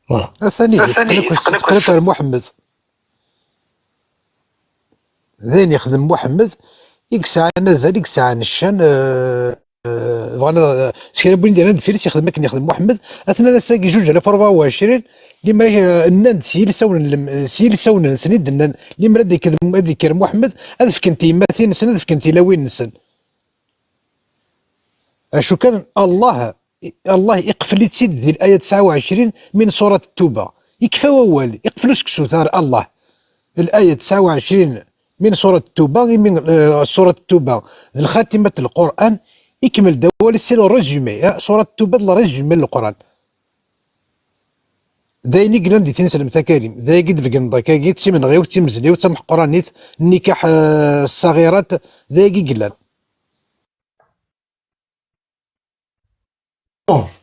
فوالا. ثاني تقلب على محمد ذين يخدم محمد يقسع نزل يقسع الشان بغانا سكير بوين ديال فيلس يخدم كان يخدم محمد اثنا ساقي جوج على 24 اللي ما الناد سيل سون سند اللي مراد يكذب ذكر محمد هذا فكنتي ماثين سنه فكنتي لا وين نسن اشو كان الله يقفل لي تسيد ذي الايه 29 من سوره التوبه يكفى ووال يقفلوا سكسو ثار الله الايه 29 من سوره التوبه من سوره التوبه الخاتمه القران يكمل دوال السير ريزومي سوره التوبه لا ريزومي القران دايني قلنا دي تنسلم تكريم داي قد فقن ضكاكي تسمن غيو تمزليو تسمح قرانيت النكاح الصغيرات داي قلنا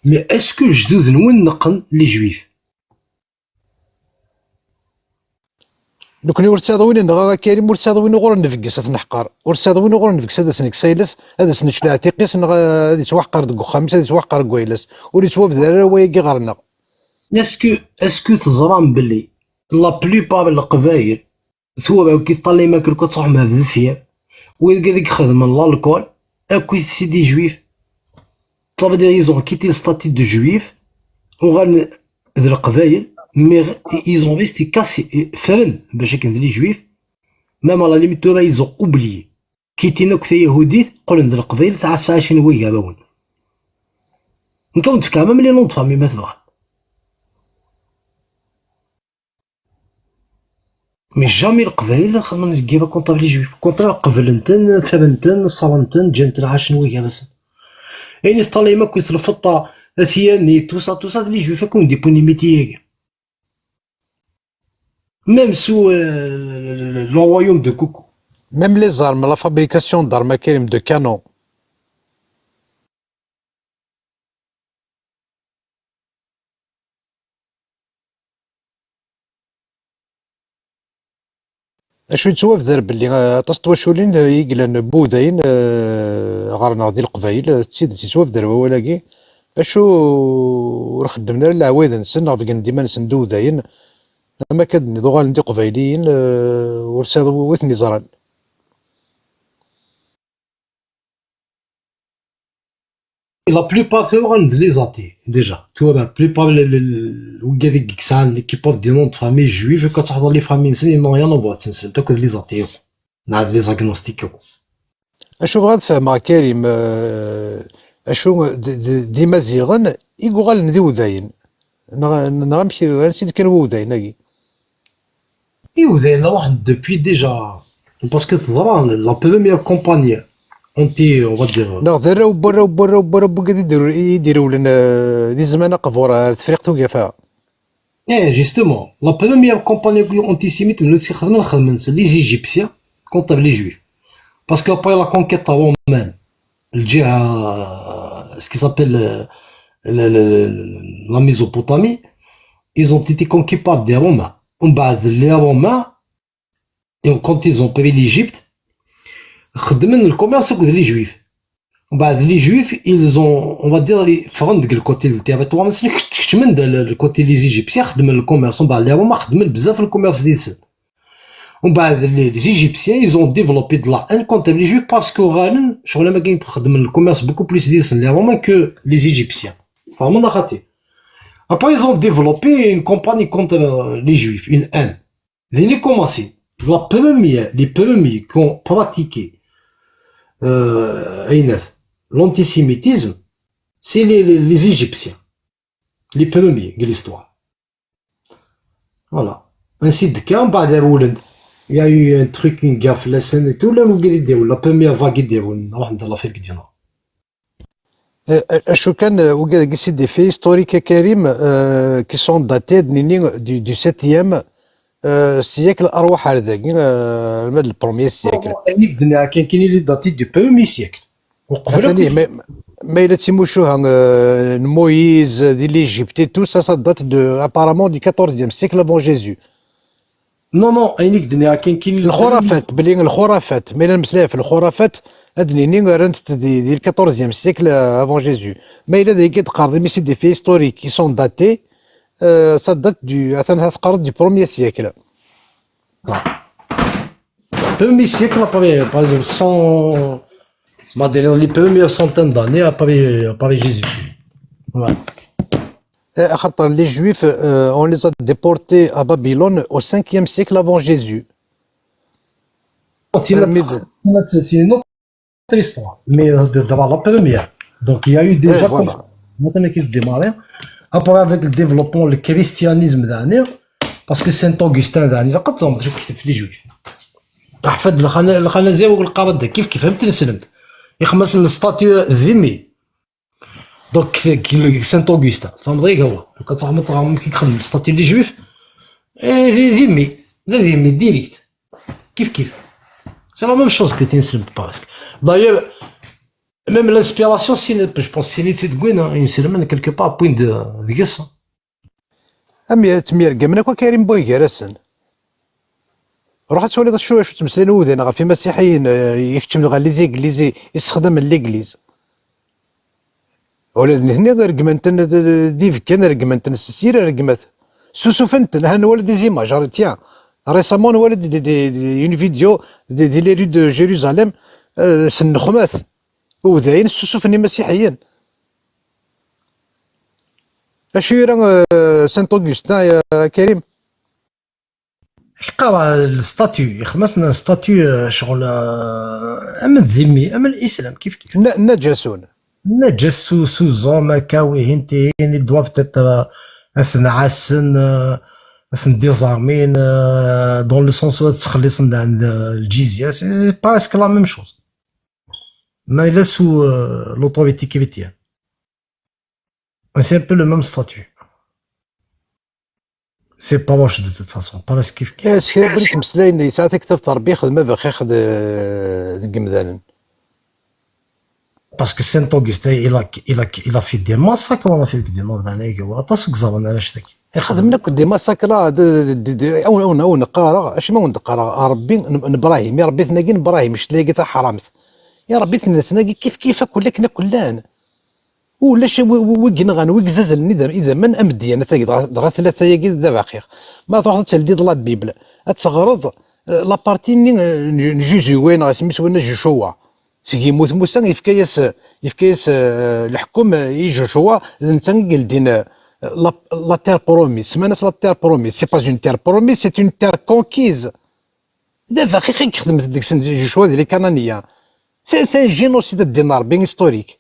مي اسكو جدود نون نقن لي جويف لو كان ورتاضوين نغا كريم ورتاضوين غور نفقس تنحقر ورتاضوين غور نفقس هذا سنك سايلس هذا سنك لا تيقيس هذا توحقر دك خمسه هذا توحقر كويلس ولي توفد ويجي غرنا اسكو تزرام بلي لا بلوبار القبايل ثوبا كي طلي ماكل كتصح مع الذفيه ويلقى ديك خدم الكول اكو سيدي جويف صافي دير يزون كيتي الستاتيو دو جويف وغان ذي القبايل مي يزون ريستي كاسي فرن باش كان لي جويف مام على ليميت توبا يزون اوبليي كيتينا كثا يهوديت قولن ذي القبايل تاع ساعه ويا باون نكون تفكر ملي نوض فامي ما تبغى مي جامي القبايل خدمنا كيفا كونطا لي جويف كونطا قبلنتن فبنتن صالنتن جنتن عاشنويه بس يعني طالي ما كنت الفطه ثياني توسا لي جويف كون دي بوني ميتيي ميم سو لو رويوم دو كوكو ميم لي زارم لا فابريكاسيون دارما كريم دو كانون اشو يتسوى في ذرب اللي تصطوشولين يقلن بودين غارنا غادي القبايل تسيد تسوى في ذرب ولاكي اشو خدمنا العوايد نسن غادي ديما نسندو داين اما كاد ضغال ندي قبايليين ورساد وثني زران لا بلوبار ثورا لي زاتي ديجا تو لا بلوبار وكادي كسان كي بوف دي نون فامي جويف كتحضر لي فامي نسن نو يا نو تنسل تاكل لي زاتي نعاد لي زاغنوستيك اشو بغات فما كريم اشو ديما زيغن يقول نديو داين نغمشي نسيت كانوا داين ايوا دايرين واحد دوبوي ديجا باسكو تضرا لا بروميير كومباني اونتي اون فادير لا ذراو برا قاعد يديروا لنا دي زمان قفور تفريق توقفها جوستومون لا بروميير كومباني اونتي سيميت من خدم لي زيجيبسيان كونتر لي جويف باسكو ابري لا كونكيت تاع رومان الجهه سكي سابيل لا ميزوبوتامي ils ont été conquis par des Romains. ومن بعد لي رومان كونت ils ont pris l'Égypte خدمن الكوميرس كود لي جويف ومن بعد لي جويف ils ont on va dire فرن ديك الكوتي التيريتوار مسلي كشت من الكوتي لي زيجيبسيان خدم الكوميرس ومن بعد لي رومان خدمن بزاف الكوميرس ديالهم ومن بعد لي زيجيبسيان ils ont développé de la haine contre les juifs باسكو غالن شغل ما كاين خدم الكوميرس بوكو بليس ديالهم لي رومان كو لي زيجيبسيان فهمنا خاطي. Après, ils ont développé une compagnie contre les juifs, une haine. Ils ont commencé. Les premiers qui ont pratiqué l'antisémitisme, c'est les Égyptiens. Les premiers de l'histoire. Voilà. Ainsi de cas, il y a eu un truc, une gaffe, la scène et tout, la première vague de l'Afrique du Nord. اشو كان وكذا قيسي دي في هيستوريك كريم كي سون داتي دو 7 سيكل اروح هذاك المد البروميير سيكل انيك دنا كاين لي داتي دو بروميير سيكل وقبل ما الا تيموشوها مويز دي ليجيبتي تو سا دات دو ابارامون دو 14 سيكل افون جيزو نو انيك دنا كاين الخرافات بلي الخرافات ما الا نمسلاها في الخرافات هادني رانت ديال 14 سيكل افون جيزو ما الا ديك تقارض مي سي دي في هيستوريك كي سون داتي ça date مثلا تقارب du 1er siècle. Premier siècle, par exemple, les premières centaines d'années après Jésus. Voilà. خاطر les juifs on les a déportés à Babylone au 5e siècle avant Jésus. C'est une autre histoire, mais d'abord la première. Donc il y a eu déjà qui démarré. Après avec le développement le christianisme dernier, parce que Saint Augustin dernier قد زعما شوف كيف لي جويف. حفظ الخنازير والقرد كيف فهمت سلمت. يخمس الستاتيو ذمي. دونك سانت اوغستا فهم ضيق هو كتعمل كيخدم الستاتيو لي جويف ذمي ديريكت كيف سي لا ميم شوز كي تنسلم باسك دايوغ ميم لانسبيراسيون سي جو بونس سي نيتي تكوين ينسلم كلكو با بوين دو قصه امي تمير قمنا كريم بويكارسن روح تولي شو تمثل ودين غا في مسيحيين يكتم غا ليزيغليزي يستخدم ليغليز ولا نثني رقمنتن ديف كان رقمنتن سير رقمت سوسوفنتن هان ولد دي زيماج تيان ريسامون ولد دي فيديو دي لي ري دو جيروزاليم سن خماث وذاين سوسوفني مسيحيين اشو يرى سانت اوغستا يا كريم يقرا الستاتيو يخمسنا ستاتيو شغل اما الذمي اما الاسلام كيف نجاسون نجس سوزوم كاوي هنتين doivent être اثنعسن اثن ديزارمين دون لو سونس تخلص عند الجيزيه سي باسك لا ميم شوز ما الا سو لوتوريتي كريتيان سي ان بو لو ميم ستاتيو سي با واش دو توت فاسون با كيف سكري بغيت مسلاين ساعات كتب تربيه خدمه باغي ياخذ قمدان Parce que Saint Augustin, il a fait des massacres, on a fait des noms d'années, attention que ça va n'aller acheter. خدمنا كدي مساكرا او نقارا اش ما نقارا ربي نبراهيم يا ربي ثناقي نبراهيم مش تلاقي تاع حرامت يا ربي ثناقي كيف كلنا كلان ولا شي ويقنغان ويقزاز الندم اذا من امدي انا تاع ثلاثه يا دابا اخير ما تروح تلدي لا بيبل تغرض لا بارتي نجوجي وين سميتو لنا جوشوا سيكي موسى يفكايس الحكم يجو شوا انت قلدين لا تير بروميس ماناش لا تير بروميس سي با اون تير بروميس سي اون تير كونكيز دابا خي يخدم ديك جو شوا ديال الكنانيه سي جينوسيد ديال ربي هيستوريك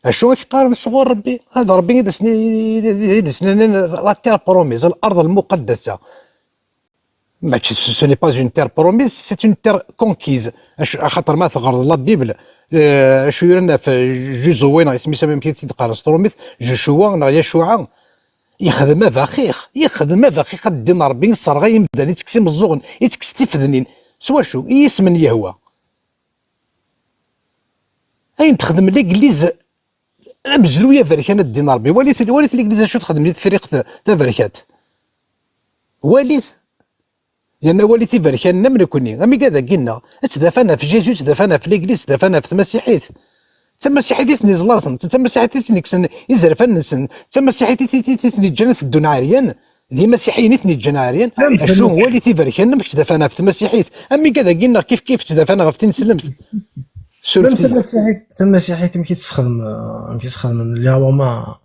اشنو كيقارن صغور ربي هذا ربي يدسنا لا تير بروميس الارض المقدسه ce n'est pas une terre promise, c'est une terre conquise. خاطر ما تغرض لا بيبل شو يرنا في جوزو وين سميتها ما يمكن تقرا ستروميث جوشوا يشوع يخدم فاخيخ الدين ربي صرغا يمدان يتكسي الزغن يتكس تفذنين سوا شو يسمن يهوى اين تخدم ليغليز مزرويه فريكان الدين ربي وليت ليغليز شو تخدم لي فريق تاع فريكات وليت لأن وليتي بركان نمر كوني أمي كذا قلنا تدافعنا في جيجو تدافعنا في الإنجليز تدافعنا في المسيحيت تما مسيحيتي زلاصن تما مسيحيتي نكسن يزرفن نسن تما مسيحيتي جنة الدنعاريان دي مسيحيين ثني الجنعاريان شو وليتي بركان نمر تدافعنا في المسيحيت أمي كذا قلنا كيف تدافعنا في تنسلمت المسيحيت يمكن تستخدم اللي هو ما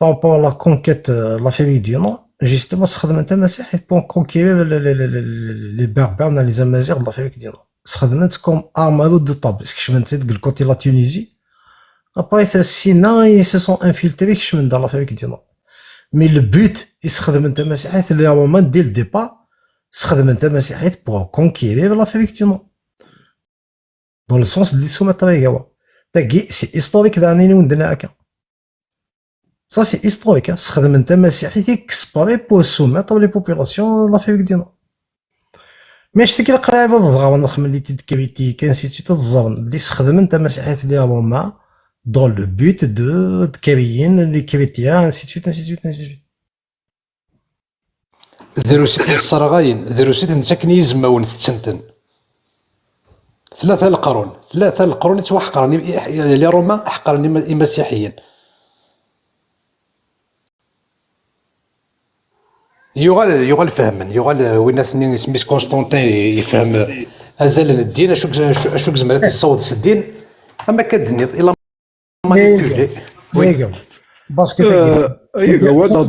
بابا لا كونكيت لا فيري دو نو جيستومون تخدم انت مسيحي بون كونكيري لي بربر ولا لي زامازيغ د لافريك ديالنا استخدمت كوم ارم دو طابس كشمنت ديال الكوتي لا تونيزي ابري تا سينا سي سون انفيلتري كشمن ديال لافريك ديالنا مي لو بوت يستخدم انت مسيحي اللي هو من ديال ديبا استخدم انت مسيحي بور كونكيري لافريك ديالنا دون لو سونس دي سوما طريقه تاكي سي هيستوريك دانيني وندنا هكا Ça c'est historique, استخدم انت مسيحي كسباري بو سوميتر لي بوبولاسيون لافريك ديالنا ماشي تيك القرايبه الضغط نخملي تيدكريتي كان سيتي تتزرن بلي استخدم انت مسيحي اللي روما دون لو بوت دو تكريين لي كريتيان سيتي دروسيت الصرغاين دروسيت نساكن يزماون تتسنتن ثلاثة القرون توحقرني لي روما حقرني مسيحيين يغال فهمن، يغال وين ناسني سميت كونستانتين يفهم ازال الدين اشوك زمرات يصوت الدين، اما كدني الا Légal, مانيبيولي. وي. légal. Parce que ايوه ودا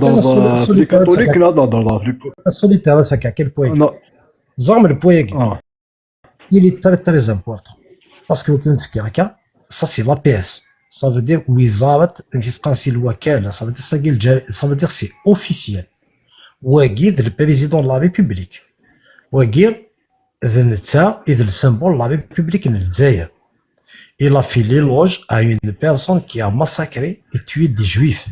في لي كاثوليك لا la solitaire, ça à quel point لا Zam le point اه il est très très important. Parce que vous quelqu'un, ça c'est l'APS. Ça veut dire Wizarat, Viscansi Wakal, ça veut dire ça veut dire c'est officiel. Ouagid, le président de la République. Ouagid, le symbole de la République in Zaire. Il a fait l'éloge à une personne qui a massacré et tué des juifs.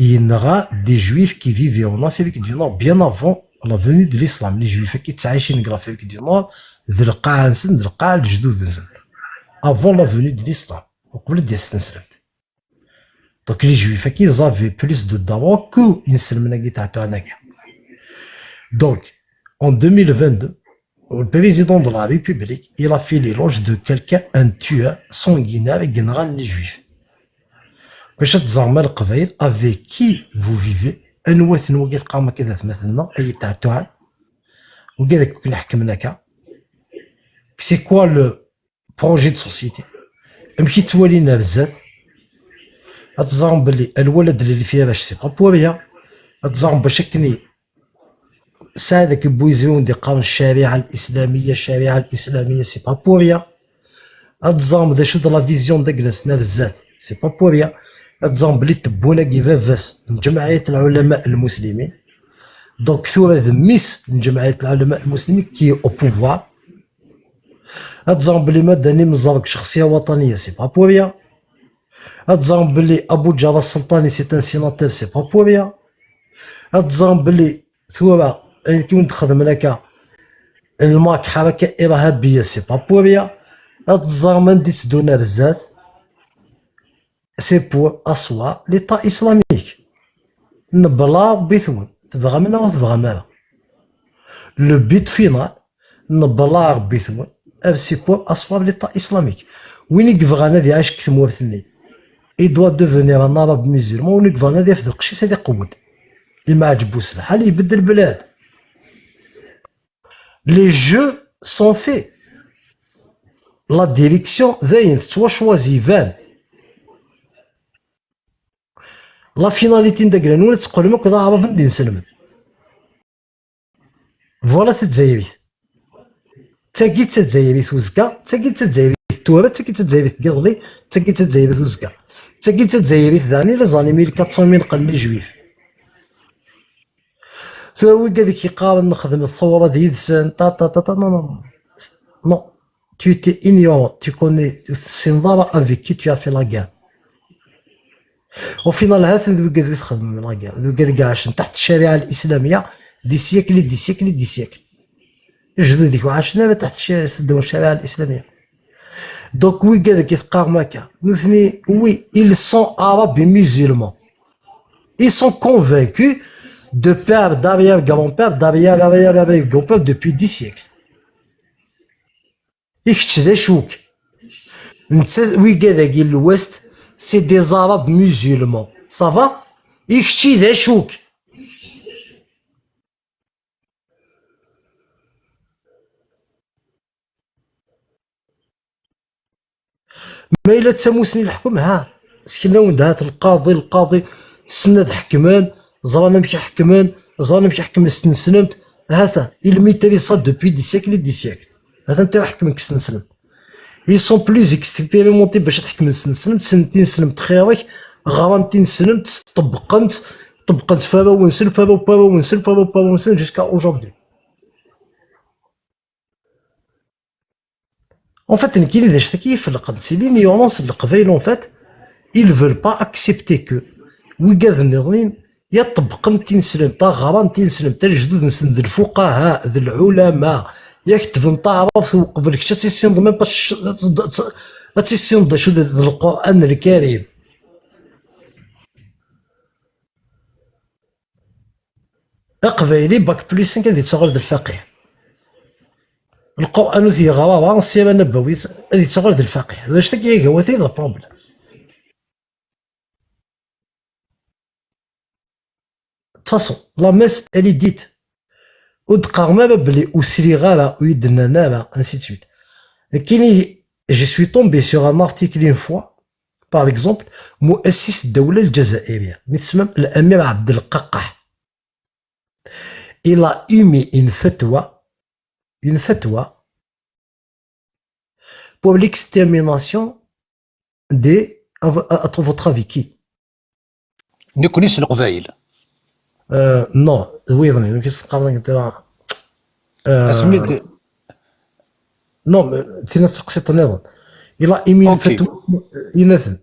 Il y aura des juifs qui vivaient en Afrique du Nord bien avant la venue de l'islam. Les juifs qui étaient en Afrique du Nord, avant la venue de l'islam. Donc les juifs qui avaient plus de droits que les musulmans. Donc en 2022, le président de la République, il a fait l'éloge de quelqu'un, un tueur sanguinaire et général les juifs. Avec qui vous vivez, c'est quoi le projet de société? ساعدك بويزيون دي قانون الشريعة الإسلامية سي با بور ريان. اتزام دا شو دا لا فيزيون دا جلسنا بزاف سي با بور ريان. اتزام بلي تبونا كي فافاس من جمعية العلماء المسلمين، دونك ثورة ذميس من جمعية العلماء المسلمين كي او بوفوار. اتزام بلي مدني مزارك شخصية وطنية سي با بور ريان. اتزام بلي أبو جابر السلطاني سي ان سيناتور سي با بور ريان. اتزام بلي ثورة كي تخدم لك الماك حركة إرهابية سي با بور ريان. هاد الزرمان دي تدونا بزاف سي بور أسوا ليطا إسلاميك. نبلا بيثون تبغى منا وتبغى مالا. لو بيت فينال نبلا بيثون سي بور أسوا ليطا إسلاميك. وين يبغى نادي عايش كثمورثني إي دوا دوفونيغ ان عرب ميزيلمون، وين يبغى نادي يفد القشيس هادي قود اللي ما عجبوش الحال يبدل البلاد. Les jeux sont faits. La direction داين تتواشوازي فان. لا فيناليتي نداك ولا تقول لهم كذا عرف ندير نسلم. فوالا تتزايريت. تاكي تتزايريت وزكا، تاكي تتزايريت تورا، تاكي تتزايريت قضلي، تاكي تتزايريت وزكا، تاكي تتزايريت داني لي زاني 1400 قلمي جويف. ثوي قالك يقارن نخدم الثورة ديالسن تا تا تا تا نو نو tu étais ignorant, tu connais السنظارة avec qui tu as fait la guerre. au final هذا ذوي قالوا يخدم لا guerre، ذوي قال كاعشن تحت الشريعة الإسلامية دي سيكل دي سيكل دي سيكل. جدودك وعشنا تحت الشريعة الإسلامية. donc وي قالك يتقارن هكا نثني وي ils sont arabes et musulmans. ils sont convaincus de père, d'arrière-grand-père, d'arrière-grand-père depuis 10 siècles. إيش ذا شوك نتا وي كذا الوست سي دي زاراب musulmans. صافا إيش ذا شوك. ما إلا تسموسني الحكم ها سكنا وندهات القاضي سند حكمان زرانا مشي حكمان زرانا مشي حكم سنسلمت هذا الميتري صاد دوبوي دي سيكل دي سيكل. هذا انت حكمك سنسلمت. ils sont plus expérimentés باش تحكم سنسلمت سنتين سلمت خيرك غارانتين سلمت طبقنت فابا ونسل فابا ونسل جوسكا اوجوردي. en fait نكيني داش تكيف القدس لينيورونس القبايل en fait ils veulent pas accepter que ويقاد النظرين يطبقن تنسلم تا غران تنسلم تا الجدود نسند الفقهاء ذي العلماء يكتب تعرف وقبل كش تيسيند ما باش تيسيند شو القرآن الكريم. اقبايلي باك بليس كان تغرد الفقيه القرآن ذي غرابة السيرة النبوية ذي تغرد الفقيه واش تكي هو ذا بروبليم. فاصون لا ميس الي ديت ودقا ما بلي اسري غالا ويدنا نالا انسي دو سويت كاين جي سوي طومبي سور ان ارتيكل اون فوا باغ اكزومبل مؤسس الدولة الجزائرية يتسمى الأمير عبد الققح. Il a émis une fatwa pour l'extermination des, à votre avis, qui? نكونيس القبايل. Non, oui, non, qu'est-ce que اسميت non, تينا تقسيط نظام. Il a émis une أوكي. fatwa ينثن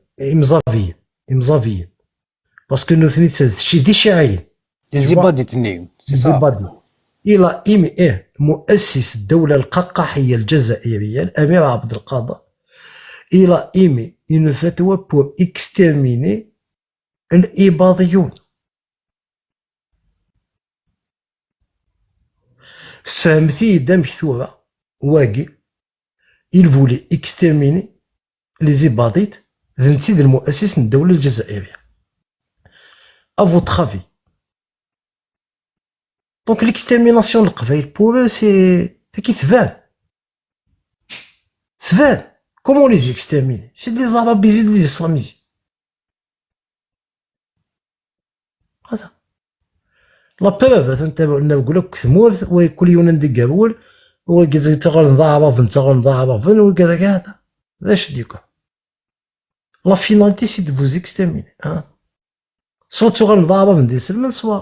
إمزافيين باسكو نوثني شي دي شيعيين زيبادي تنين. الزبادي. Il a émis مؤسس الدولة الققحية الجزائرية الأمير عبد القادر. Il a émis une fatwa pour exterminer الإباضيون. فهمتي دا مكتوبة واقي il voulait exterminer les إباضيت ذنتي ذا المؤسس الدولة الجزائرية. à votre avis donc l'extermination القبائل pour eux c'est qui تبان comment les exterminer c'est des arabes يزيد des islamisés هذا لا بابا انت نقول لك ثمورث وكل يوم ندق اول وكذا تغل نضاعف فن وكذا هذا ايش ديكو لا فيناليتي سي دو فوز اكسترميني سوا تغل نضاعف من دي سلمان سوا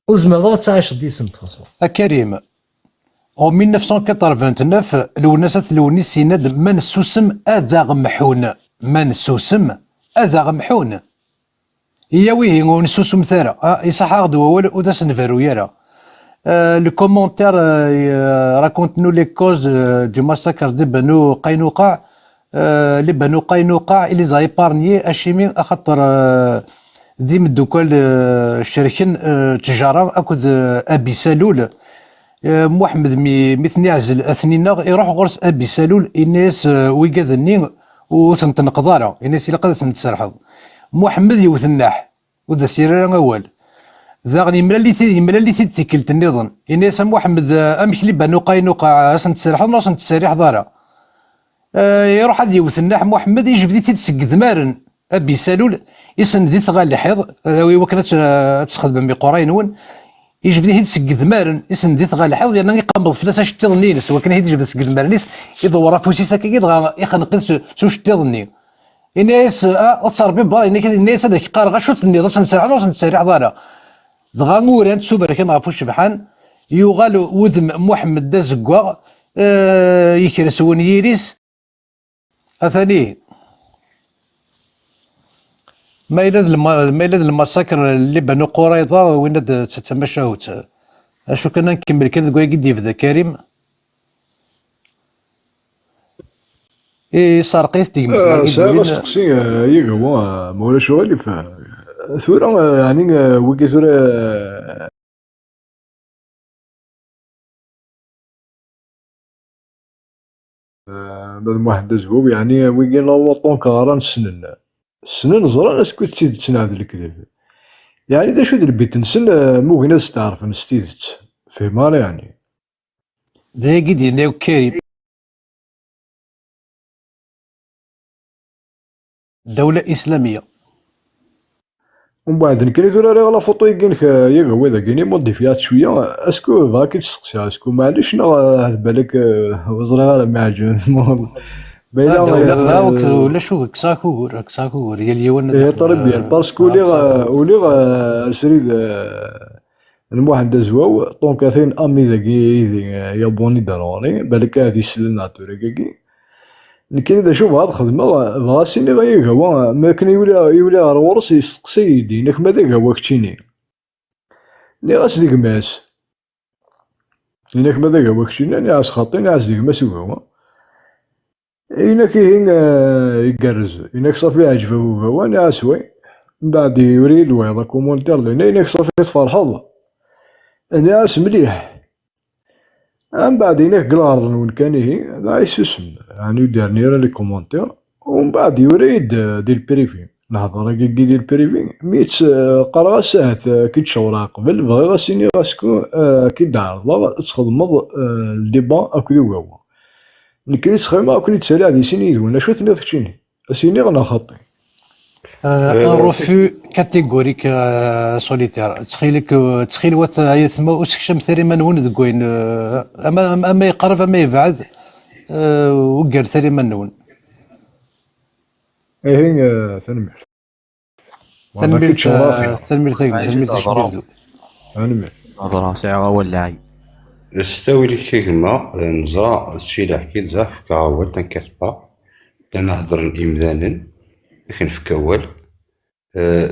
وزما تعيش دي سمت سوا كريم او 1989 الوناسات الونيس سيناد من سوسم اذا غمحون من سوسم اذا غمحون هي ويه ونسوسم ثارا يصح غدو اول وداس نفرو يرا لو كومونتير راكونت نو لي كوز دو ماساكر دي بنو قينوقاع لي بنو قينوقاع اللي زاي بارنيي اشيمي اخطر دي مدوكال الشركن تجاره اكد ابي سالول محمد مثني عزل اثنينا يروح غرس ابي سالول الناس ويقاذني وتنقضاره الناس اللي قادت نتسرحض محمد يوث الناح وذا سيران اول ذا غني ملالي تيكلت النظام الناس محمد امشلي بنو قينوقاع اسن تسرح ناس تسريح دارا يروح هذا يوث الناح محمد يجبدي تسقد مارن ابي سالول يسن ذي ثغال الحيض وكانت تستخدم بقرينون يجبدي تسقد مارن يسن ذي ثغال الحيض لان يقبض فلاس شتيضني سواء كان يجبد تسقد مارنيس يدور فوسيسا كيدغا يخنق شو شتيضني الناس تصار ببا الناس هذاك قال غا شو تني نسرع دارا دغا موران سوبر كان غافو الشبحان يغال وذم محمد دازكوا يكرس ونيريس اثاني ما إلى المساكر اللي بنو قريضه وين تتمشاوت اشو كنا نكمل كذا كوي قد يفدا كريم سارقيت تيجي ساعة سقسي يقوى مولا شغالي ثورة يعني وكي ثورة بعد واحد زبوب يعني ويقي لا وطون كاران سنن زرا اسكو تسيد تنعاد الكذب يعني دا شو البيت نسن مو ناس تعرف نستيدت فهماني يعني دا قد يناو كريم دولة إسلامية ومن بعد كاين ثورة راه لا فوطو يقينك هو ذا كاين موديفيات شوية اسكو فاكي تسقسي اسكو معليش هاد بالك وزرا غير معجون دولة ولا شو كساكور هي اليوم هي طربية باسكو ولي سريد المواحد زواو طونك اثين امي ذاكي يابوني داروني بالك هادي سلنا توريكي لكن إذا شوف هاد الخدمة بغاسيني غير هو ما كان يولي غير ورس يسقسي يدينك ما داك هو كتشيني ني غاس ديك ماس إنك ما داك هو كتشيني ني غاس خاطيني غاس ديك ماس هو إنك هين يقرز إنك صافي عجبه هو ني غاس وي من بعد يوري الويضة كومونتير لينا إنك صافي تفرحض ني غاس مليح من بعد هناك قلارض وين كان هي لا يسوسم يعني يدير نيرا لي كومونتير ومن بعد يوريد ديال البريفي الهضره كي ديال البريفي ميت قرا ساعات كي تشاورها قبل بغيغا سيني غاسكو كي تعرض تخدمض الديبا اكو هو نكري تخيما اكو تسالي غادي سيني ولا شو تني تكتشيني سيني غنا خطي ان روفو كاتيغوريك سوليتير تخيل وات يثما وسكشم ثري منون ذكوين اما يقرب اما يبعد وقر ثري منون ايه تنمر تنمير تنمير تنمر هضره ساعه ولا استوي لي كيما نزرع الشي اللي حكيت زاف كاول تنكتبا نهضر الامدانا لكن في كاول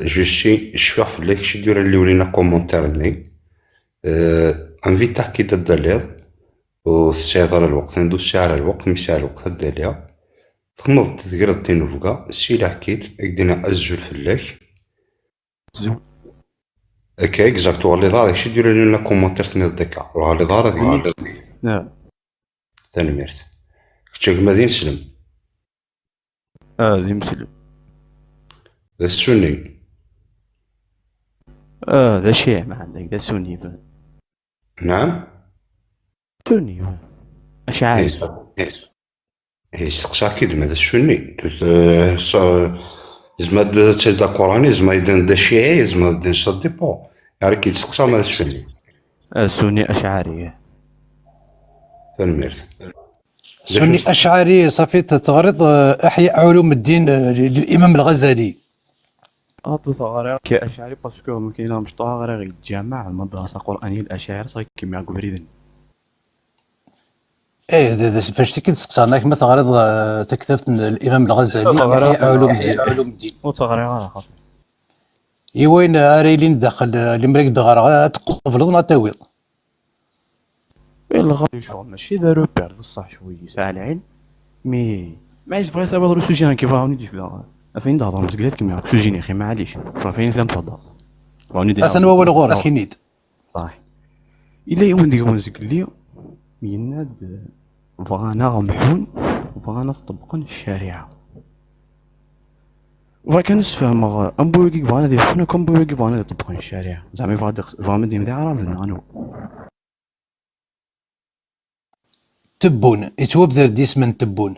جو شي شفاغ في ليك شي دير اللي ولينا كومونتير لي انفيتا كي تدلير وسيطر الوقت ندوس على الوقت مش على الوقت الداليا تخمض تقرا تنفقا الشي اللي حكيت اكدينا ازجل في ليك اوكي اكزاكتو اللي دار شي دير لنا كومونتير ثاني دكا راه اللي دار هذيك نعم ثاني ميرت كنت مادي نسلم هذه مسلم ذا السني ذا شيع ما عندك ذا سني بان نعم سني بان اشعاري هي سقسا كيد ماذا السني زعما تشد قراني زعما يدن دا شيعي زعما دين صدي بو يعني كي تسقسا ماذا السني السني اشعاري ثاني سني اشعري صافي تغرض احياء علوم الدين للامام الغزالي اطلع ثغري كاشعري باسكو ممكن مش طاغري غير الجامع المدرسه القرانيه الاشاعره صاي كيما قبريدن ايه فاش كي تسقساناك ما تغرض تكتبت الامام الغزالي احياء علوم الدين وثغري غير خاطر وين ريلين داخل المريك دغرا تقفل ما تاويل يلا غادي شغل ماشي دارو بيرد الصح شويه ساعه العين مي ما عادش بغيت نهضر سوجين كيف راهوني ديك فين تهضر مسكلات كيما سوجين يا اخي معليش فين ثلاث تهضر راهوني دير انا هو الغور اخي نيد صح الا يوم ديك ونزك لي يناد بغانا غمحون وبغانا نطبقون الشريعه وكان نسفهم ام بويكي بغانا دير شنو كم بويكي بغانا يطبقون الشريعه زعما فغا مدينه تاع عربنا انو تبون يتوبذر ديس من تبون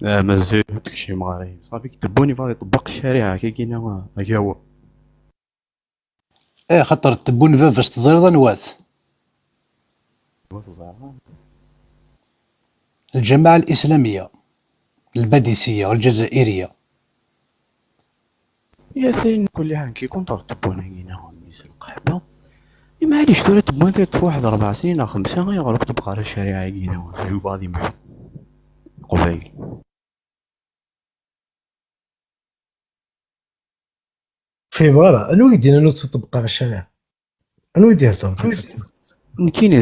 مازال داكشي مغاري صافي كتبوني باغي يطبق الشريعه كي كاينه هكا هو ايه خاطر تبون فاش تزرد نواث الجماعة الإسلامية الباديسية والجزائرية يا ثاني كل حاجه كيكون تبون كاينه ميس القحبه معليش تولي تبون في واحد 4 سنين او 5 غير تبقى على الشريعه كاينه جو غادي محو قبيل فين فوالا انو يدينا نو تطبق على الشارع انو يدير طبق كاين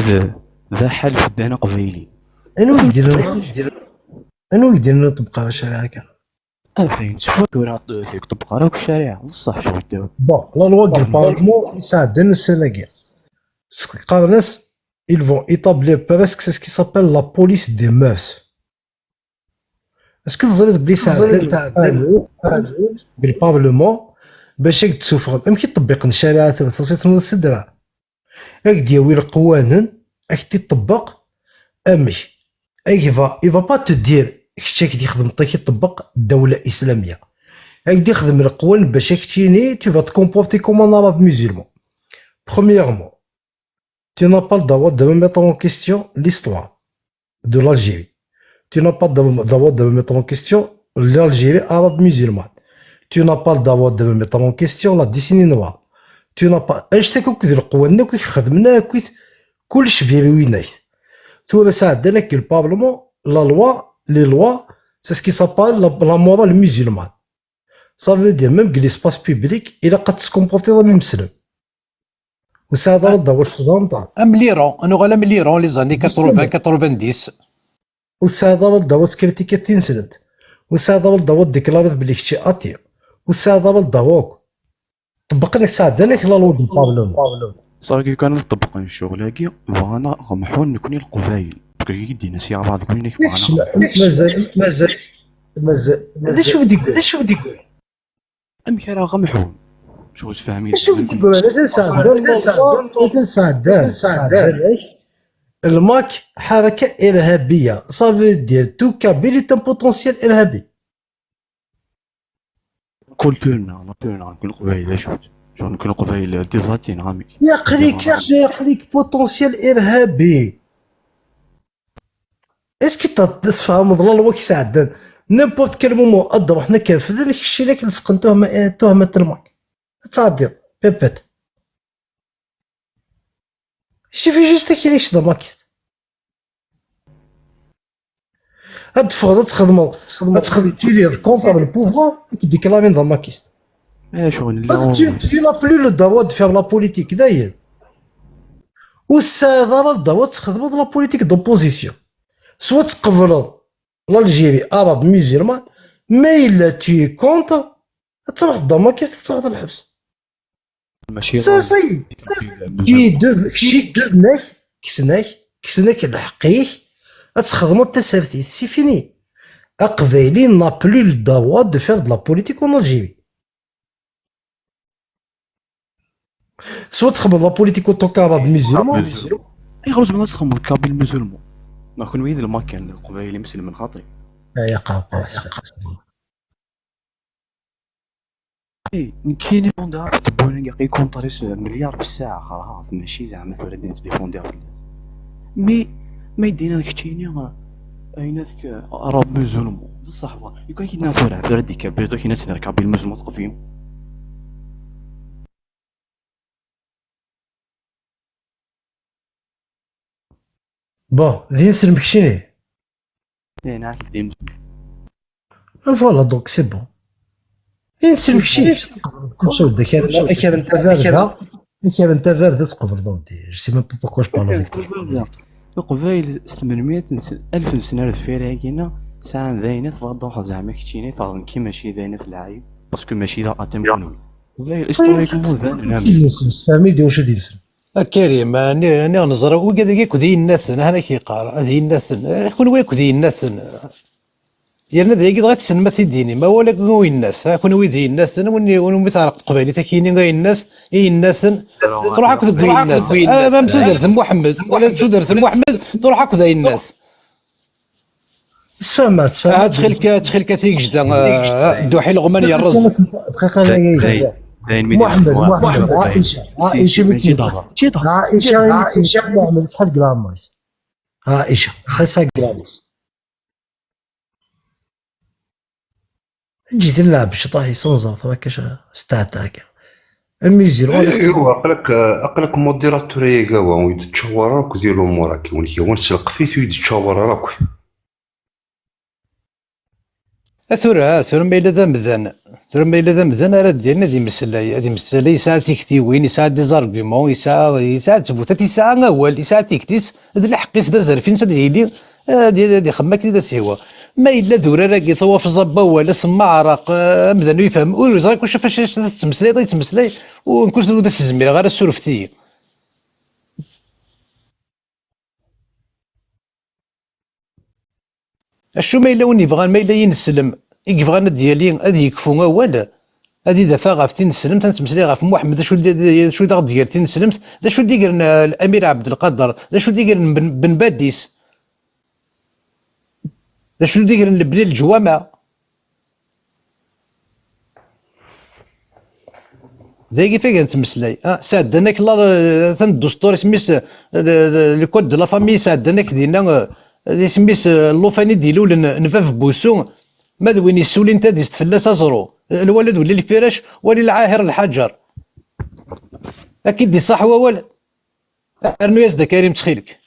ذا حل في الدانا قبيلي انو يدينا نطبق على الشارع هكا فين شوف كورا فيك تبقى راك الشارع بصح شو داو بون لا لوا ديال البارلمون يساعدنا السنغال قارنس ils vont établir presque c'est ce qui s'appelle la police des mœurs. Est-ce que vous avez بلي ساعدنا بالبارلمون باش تسوفر يمكن تطبق الشريعه ثلاثه السدره هاك ديال القوانين راك تطبق امي il va pas te dire كشتي يخدم طيك يطبق الدوله الاسلاميه هاك يخدم القوانين باش تيني tu vas te comporter comme un arabe musulman. Premièrement, tu n'as pas le droit de mettre en question l'histoire de l'Algérie. Tu n'as pas le droit de mettre en question l'Algérie arabe musulmane. Tu n'as pas le droit de mettre en question la décennie noire. Tu n'as pas اش تاكوك ديال القوانين كي خدمنا كيت كلش فيروينات. ثم ساعدنا كي البارلمون لا لوا لي لوا c'est ce qui s'appelle la morale musulmane. Ça veut dire même que l'espace public il a قد تكومبورتي ضمن مسلم. وساعد الضوء الصدام تاع ام ليرون انو غالا من ليرون لي زاني 80 90 وساعد الضوء كريتيكا تنسلت وساعد الضوء ديكلاريت بلي كشي اتي وساعد الضوء طبقنا ساعدنا لا لو ديال البارلمون صافي كان نطبق الشغل هاكي بغانا غمحون نكوني القبايل كي يدينا سي بعض كوني مازال مازال هذا شو بدي يقول أمك راه غمحون شو تفهمين شو بدي يقول هذا سعدان الماك حركة إرهابية صافي دير تو كابيل بوتونسيال إرهابي كولتورنا نكون قبايل شو نكون قبايل ديزاتين عامي يقليك بوتونسيال إرهابي اسكي تفهم ظلال وك سعدان نيمبورت كال مومون اضرب حنا كافر داك الشيء اللي كنسقن تهمة الماك تعدي بيبات شوفي جوست كيفاش دا ماكيست هاد فوضى تخدم تيلي كونتر البوزوار كيديكلامين دا ماكيست شغل tu n'as plus le droit de faire la politique d'ailleurs والسادة الدواء تخدموا د لا بوليتيك دوبوزيسيون سوا تقبلوا الجيري عرب ميزيرمان ما الا تي كونتر تروح الضما كيستاخذ الحبس ماشي سي جي شي كسناك الحقيق تخدموا التسافيت سي فيني اقبالين نا بلو لو دوا دو فير د لا بوليتيك اون الجيري سوا تخدم لا بوليتيك اوتوكا عرب ميزيرمان اي خرج من نسخه الكابيل المسلمون ما كون ويد المكان القبائل مسلم من خاطري يا قاو اي كاين فوندار تبون يقي كونطريس مليار في الساعه خلاص ماشي زعما فردين ديفوندير ما يدينا داك الشيء اين ذاك عرب مسلمون بصح يكون كاين فرع فردي كبير كاين ناس كابيل مسلمون تقفيهم بون ذي نسلمك شنو هنا كديم فوالا دونك سي بون نسلمك شي شو داك انت فاردها انت فاردها تقبل دونك سي ميم با بوكو جو بارلو فيك القبائل 800 1000 سنه فيراكينا ساعه ذاينه فضوح زعما كتشيني فاغن كي ماشي ذاينه في العايب باسكو ماشي ذا اتم كانوا القبائل استوريكمون فهمي دي واش دير كريم أنا نظر وقد يكذي الناس أنا كيقار هذه الناس يكون ويكذي الناس يرنا ذا يقدر تسمى ديني ما ولا كون الناس كون ويذي الناس ونمثال قبيلي تكيني غير الناس اي الناس تروح هكذا ذي الناس ما مسودر محمد ولا تسودر محمد تروح هكذا الناس تفهمت تخيل كثيك جدا دوحي الغمان يرز دقيقه محمد عائشه ماشي عائشه محمد شحال غراماس عائشه 500 غراماس جيت نلعب شطاحي صنزر هكاش ستاتاك الميزير ايوا اقلك موديراتوري كاوا ويتشاور راك ديروا موراك ونكي ونسلق فيه يتشاور راك ثورة ما إلا ذا مزان راه ديالنا هذه مسلاي يساعد تيكتيوين يساعد دي زارغيومون يساعد تبوتات يساعد اول يساعد تيكتيس هذا الحقيس دا زرفين ساد يلي هادي خما كي دا سيوا ما إلا دورة راكي طواف الزبا ولا سما عراق مدان يفهم ويزرك واش فاش تمسلاي ونكون دا الزميره غير السرفتي اشو ما إلا وني بغا ما إلا ينسلم يبغى ديالي هادي يكفو اول هادي دافا غاف تنسلم تنتمسلي غاف محمد شو دا ديال تنسلم دا شو دير الامير عبد القادر دا شو دير بن باديس دا شو دير البني الجوامع زي كيف كنتمسلاي ساعدناك الله الدستور سميس لو كود دو لا فامي ساعدناك دينا سميس اللوفاني ديالو نفاف بوسو ما وين يسولي انت ديست فلاس ازرو الولد ولا الفراش ولا العاهر الحجر اكيد دي صح ولا ارنو يزدا كريم تخيلك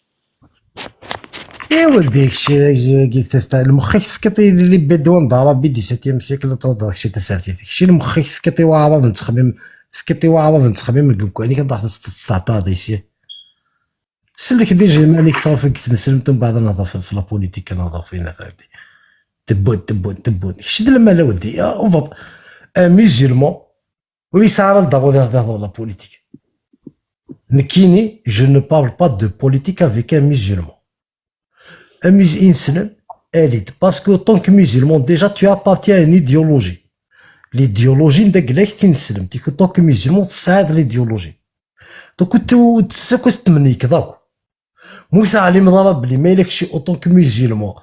يا ولدي هادشي قلت المخيك فكطي اللي بدون ضرب بدي 7 سيكل تضرب شي تسالتي داكشي المخيك فكطي واعره من تخميم فكطي واعره من تخميم الكوكاني كنضحك تستعطى ديسي سلك دير جمالك فافك تنسلمتم بعد نظافه في لا بوليتيك نظافين فهمتي تبون شد لما لا ولدي اون ميزيرمون ويسعر d'abord dans la politique نكيني je ne parle pas de politique avec un musulman un musulman élite. Parce que, tant que musulman, déjà, tu appartiens à une idéologie. L'idéologie, en tant que musulman, c'est l'idéologie. Donc, tu sais quoi c'est منيك ذاك. موسى علم ضرب بلي ما يلكش اوطون كو مسلمون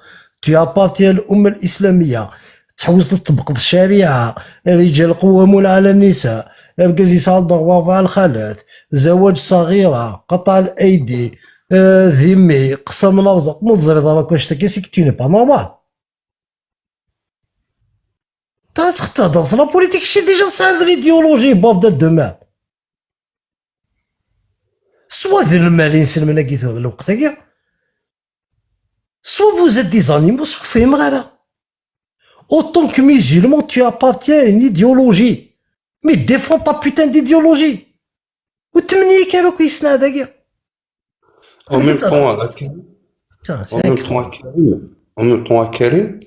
tu appartiens للأمة الإسلامية تحوز تطبق الشريعة الرجال قوامون على النساء يبقى زيسال ضربة مع الخالات زواج صغيرة قطع الأيدي ذمي قسم الأرزاق متزري ضربة كلش تكيسي كتوني با نورمال تهضر في لا بوليتيك شي ديجا نساعد ليديولوجي بابدا دومان سوا ذي المالين سلمنا كيثو الوقت هكا soit vous êtes des animaux, soit vous faites mal. Autant que musulman, tu appartiens à une idéologie. Mais défends ta putain d'idéologie. Ou tu me niques avec Isna d'ailleurs. En même temps, Karim,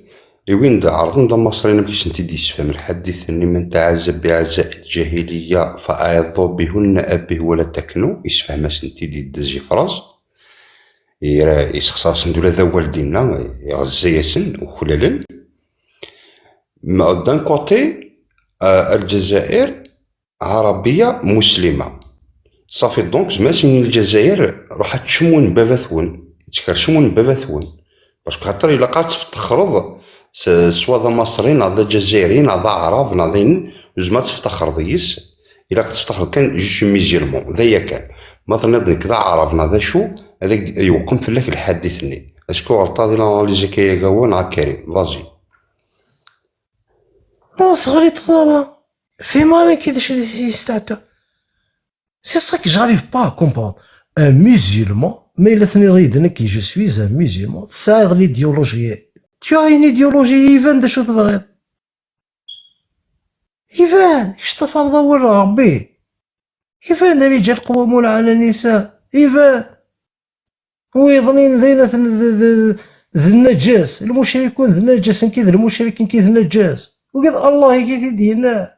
لوين دا عرضن دا مصريين بليش انت دي يسفهم الحديث اني من تعذب بعزاء الجاهلية فأعظوا بهن أبه ولا تكنوا يسفهم انت دي دزي فراس يسخصاصن دولا ذا والدينا يغزيسن وخلالن دان كوتي الجزائر عربية مسلمة صافي دونك زعما سنين الجزائر راح تشمون باباثون تكرشمون باباثون باش خاطر إلا قعدت تفتخرض سوا ذا مصريين ذا جزائريين ذا عرب ناضين زعما تفتخر ذيس إلا تفتخر كان جو ميزيرمون ذايا كان مثلا ذا عرب ذا شو هذاك يوقم في لك الحديثني اسكو غلطا ديال الاناليزي كيقاوا مع كريم فازي Non, c'est vrai, fais-moi mec, des statues. C'est ça que j'arrive pas à comprendre. Un musulman, mais il est qui je suis un musulman, ça aide l'idéologie. Tu as une idéologie, Ivan, de choses vraies. Ivan, je te fais d'abord Rabbi. Ivan, الرجال قوامون على النساء. Ivan. ويظنين ذينا ذي النجاس المشركون ذي النجاس كذا المشركين كذا النجاس وقال الله كي دينا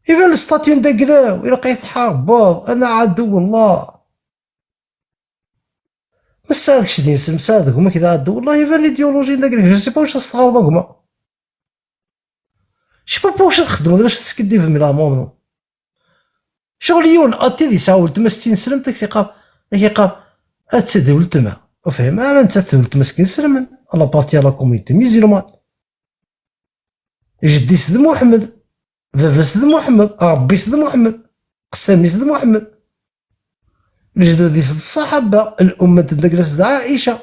إذا الستاتيون داقلاو إلا قيت حارباض أنا عدو الله ما سادكش دين سلم سادك هما كذا عدو الله إذا الإيديولوجي داقلاو جو سي با واش تستغرض هما شي با واش تخدمو باش تسكدي في ميلامون شغل يون أتي دي ساول تما 60 سلم كيقاب أتسدول تما وفهم أنا نتسدول تما مسكين سلمن على بارتي على كوميتي ميزيلمان جدي سيد محمد فافا سيد محمد ربي سيد محمد قسامي سيد محمد الجدودي سيد الصحابة الأمة تدقل سيد عائشة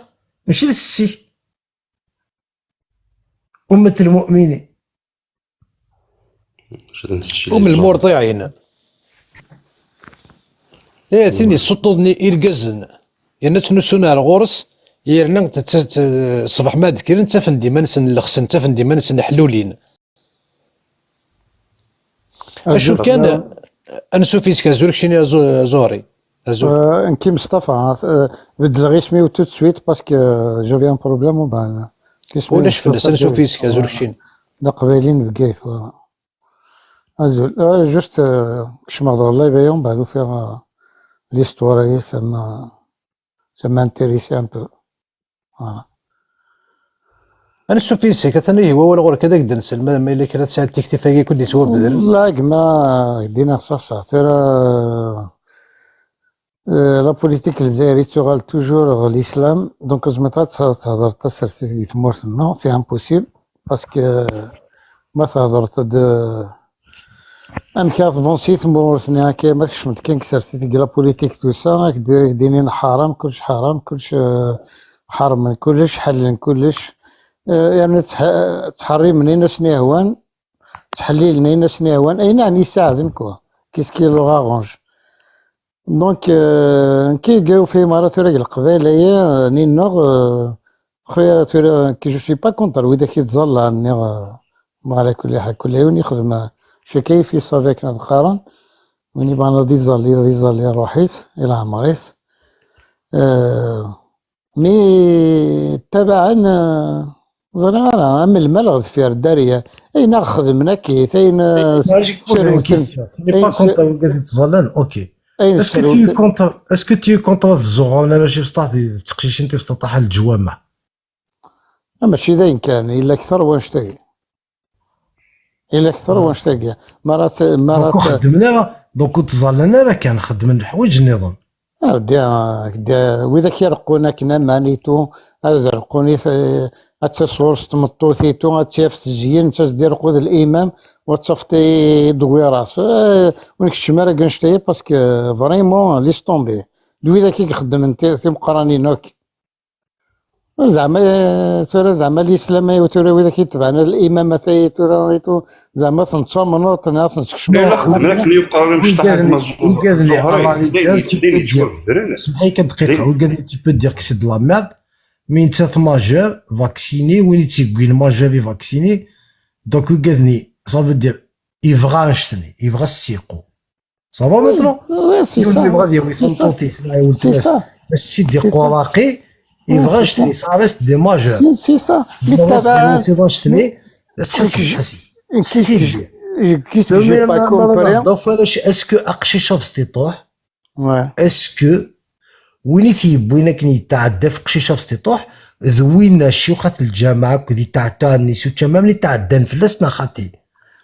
ماشي دي السي أمة المؤمنين المرضعين ثاني سطودني إرقزن نتنسون على الغرس يرنا صباح ما ذكر تفن ديما نسن لخسن تفن ديما نسن حلولين اشو كان انسو فيسك زورك شنو زوري انكي مصطفى بدل غيسمي تو سويت باسكو جافي ان بروبليم وبعد ولاش فلس انسو فيسك زورك شنو قبايلين بكيف ازول جوست كش ما الله يبيهم بعدو فيها ليستوار ça m'intéressait un peu. Voilà. أنا شوف فيسك ثاني هو ولا غير كذا قد نسل ما إلا كانت ساعة تكتفى كل سوا بدل. لا كما دينا خصاصة ترى لا بوليتيك الجزائرية تغال توجور l'islam دونك زعما تهضر تسر يتمورت نو سي امبوسيبل باسكو ما تهضر ام كاظبون سيت مورثني هكا ماكش كان كسرتي تلقى لا بوليتيك تو سا دينين حرام كلش حرام كلش حرام من كلش حل من كلش يعني تحري منين شنو هوان تحليل منين شنو هوان اي نعم يساعدن كوا كيسكي لو غارونج دونك كي جاو في مرات راجل القبائلية نينوغ خويا كي جو سوي با كونتر وإذا كي تظل ما على كل حال كل يوم يخدم شو كيف يصابك نتقارن من يبان دي زالي روحيت إلى عمريت مي تبعا ظنانا أم الملغ في الدارية أي ناخذ من أكيد أين اوكي اسكو تي كونتر الزغون ولا ماشي بسطح تقشيش انت بسطح الجوامع ماشي داين كان الا اكثر واش تاقي، الا اكثر واش تاقي مرات دونك خدمنا دونك تظلنا راه كنخدم الحوايج النظام. وإذا كيرقونا كنا مانيتو هذا رقوني التصور ستمطوثيتو هتشاف تزيين تدير قود الإمام وتصفتي دوي راس ونكش مرة كنشتي باسكو فريمون ليس طومبي دوي ذاك يخدم انت مقراني نوك زعما الإسلام ترى وإذا كيتبعنا الإمام ترى زعما تنتصامنو تنكشمو. مالك اللي يقرر مش تحت سمحي كدقيقة وقال لي tu peux dire que c'est de la merde mais انت majeur vacciné وين تيقول majeur vacciné donc وقال لي ça veut dire يبغى نشتني يبغى السيقو ça va maintenant يبغى ديال يصنطوطي سمعي ولتناس السيد ديال قراقي يبغى نشتني ça reste des majeurs سي سا بالتبع نشتني تحسي اسكو اقشيشه في سطيطوح اسكو وين تيبوينا كني يتعدى في قشيشه في سطيطوح ذوينا شيوخات الجامعه كذي تاع النسو تمام اللي تعدى نفلسنا خاطي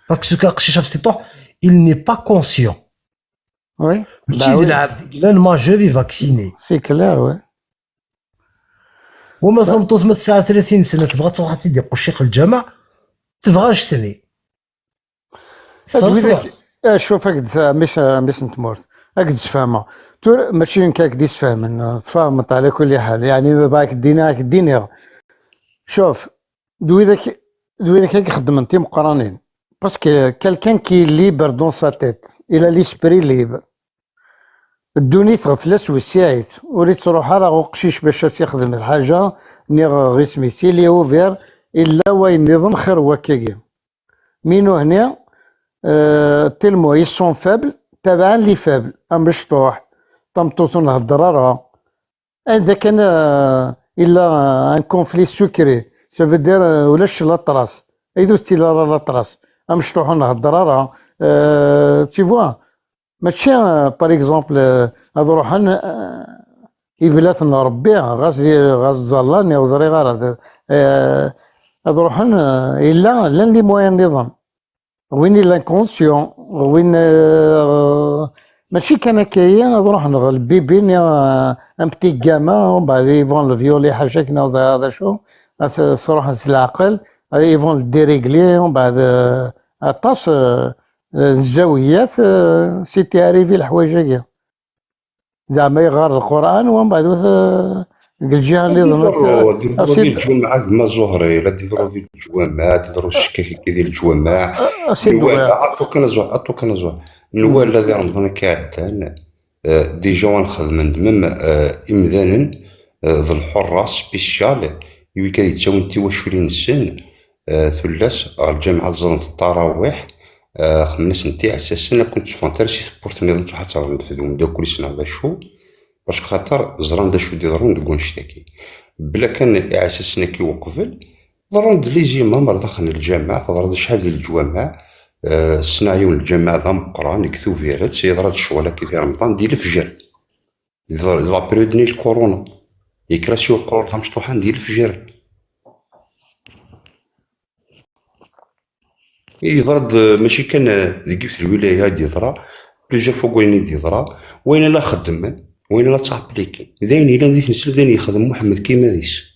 باسكو قشيشه في سطيطوح il n'est pas conscient وي يلعب لا الماجور فاكسيني سي كلار وي ومثلا طوط 39 سنه تبغى تروح تدي قشيخ الجامع تبغى شتني شوف هكذا مش نتمرت هكذا تفهمها ماشي كاك ديس فاهم تفهمت على كل حال يعني باك الدينيا شوف دوي ذاك يخدم انت مقرانين باسكو كالكان كي ليبر دون سا تيت الى ليسبري ليبر الدوني تغفلس والساعيت وريت تروح راه قشيش باش يخدم الحاجه غير سميتي لي اوفير الا وين نظام خير وكاكي مينو هنا تلمو يسون فابل تبعا لي فابل مشطوح طمطوط نهضر راه هذا كان الا ان كونفلي سكري سافو دير ولاش لاطراس ايدوستي لاطراس مشطوح نهضر راه تي فوا ماشي باغ اكزومبل هذا روحان يبلات نربيه غاز زلاني وزري غير هذا روحان الا لان لي موان نظام وين لانكونسيون وين ماشي كان كاين نروح البيبين ان بتي كاما ومن بعد يفون الفيولي حاجه كنا هذا شو صراحه العقل يفون الديريغلي ومن بعد الطاس الزاويات سيتي اريفي الحوايج هكا زعما يغار القران ومن بعد الجهه اللي ضمن الجمعه ما زهري لا ديروا في الجوامع ديروا الشكاكي ديال الجوامع عطوك انا زهر النوال الذي رمضان كعدان ديجا ونخدم ندمم امذانا ذو الحره سبيسيال يوي كيتجاو انت واش ولي نسن ثلاث الجامعه زرنت التراويح خمس نتاع اساسا كنت فانتر شي سبورت نظام حتى نفذهم دا كل سنه هذا شو باش خاطر زران دا شو ديرون دكون نشتكي بلا كان اساسنا كيوقفل ضرون لي زيمام راه داخل الجامعه تضرب شحال ديال الجوامع الصناعيون الجامعه ذا مقران يكثو فيرات سيضرب الشغله كي في رمضان ديال الفجر لا بريود ديال الكورونا يكراسيو القرور تاع مشطوحان ديال الفجر يضرب ماشي كان ديك الولايه ديضرا بليزيور فوا وين ديضرا وين لا خدم وين لا تابليكي داين الا ندير نسل داين يخدم محمد كيما ديس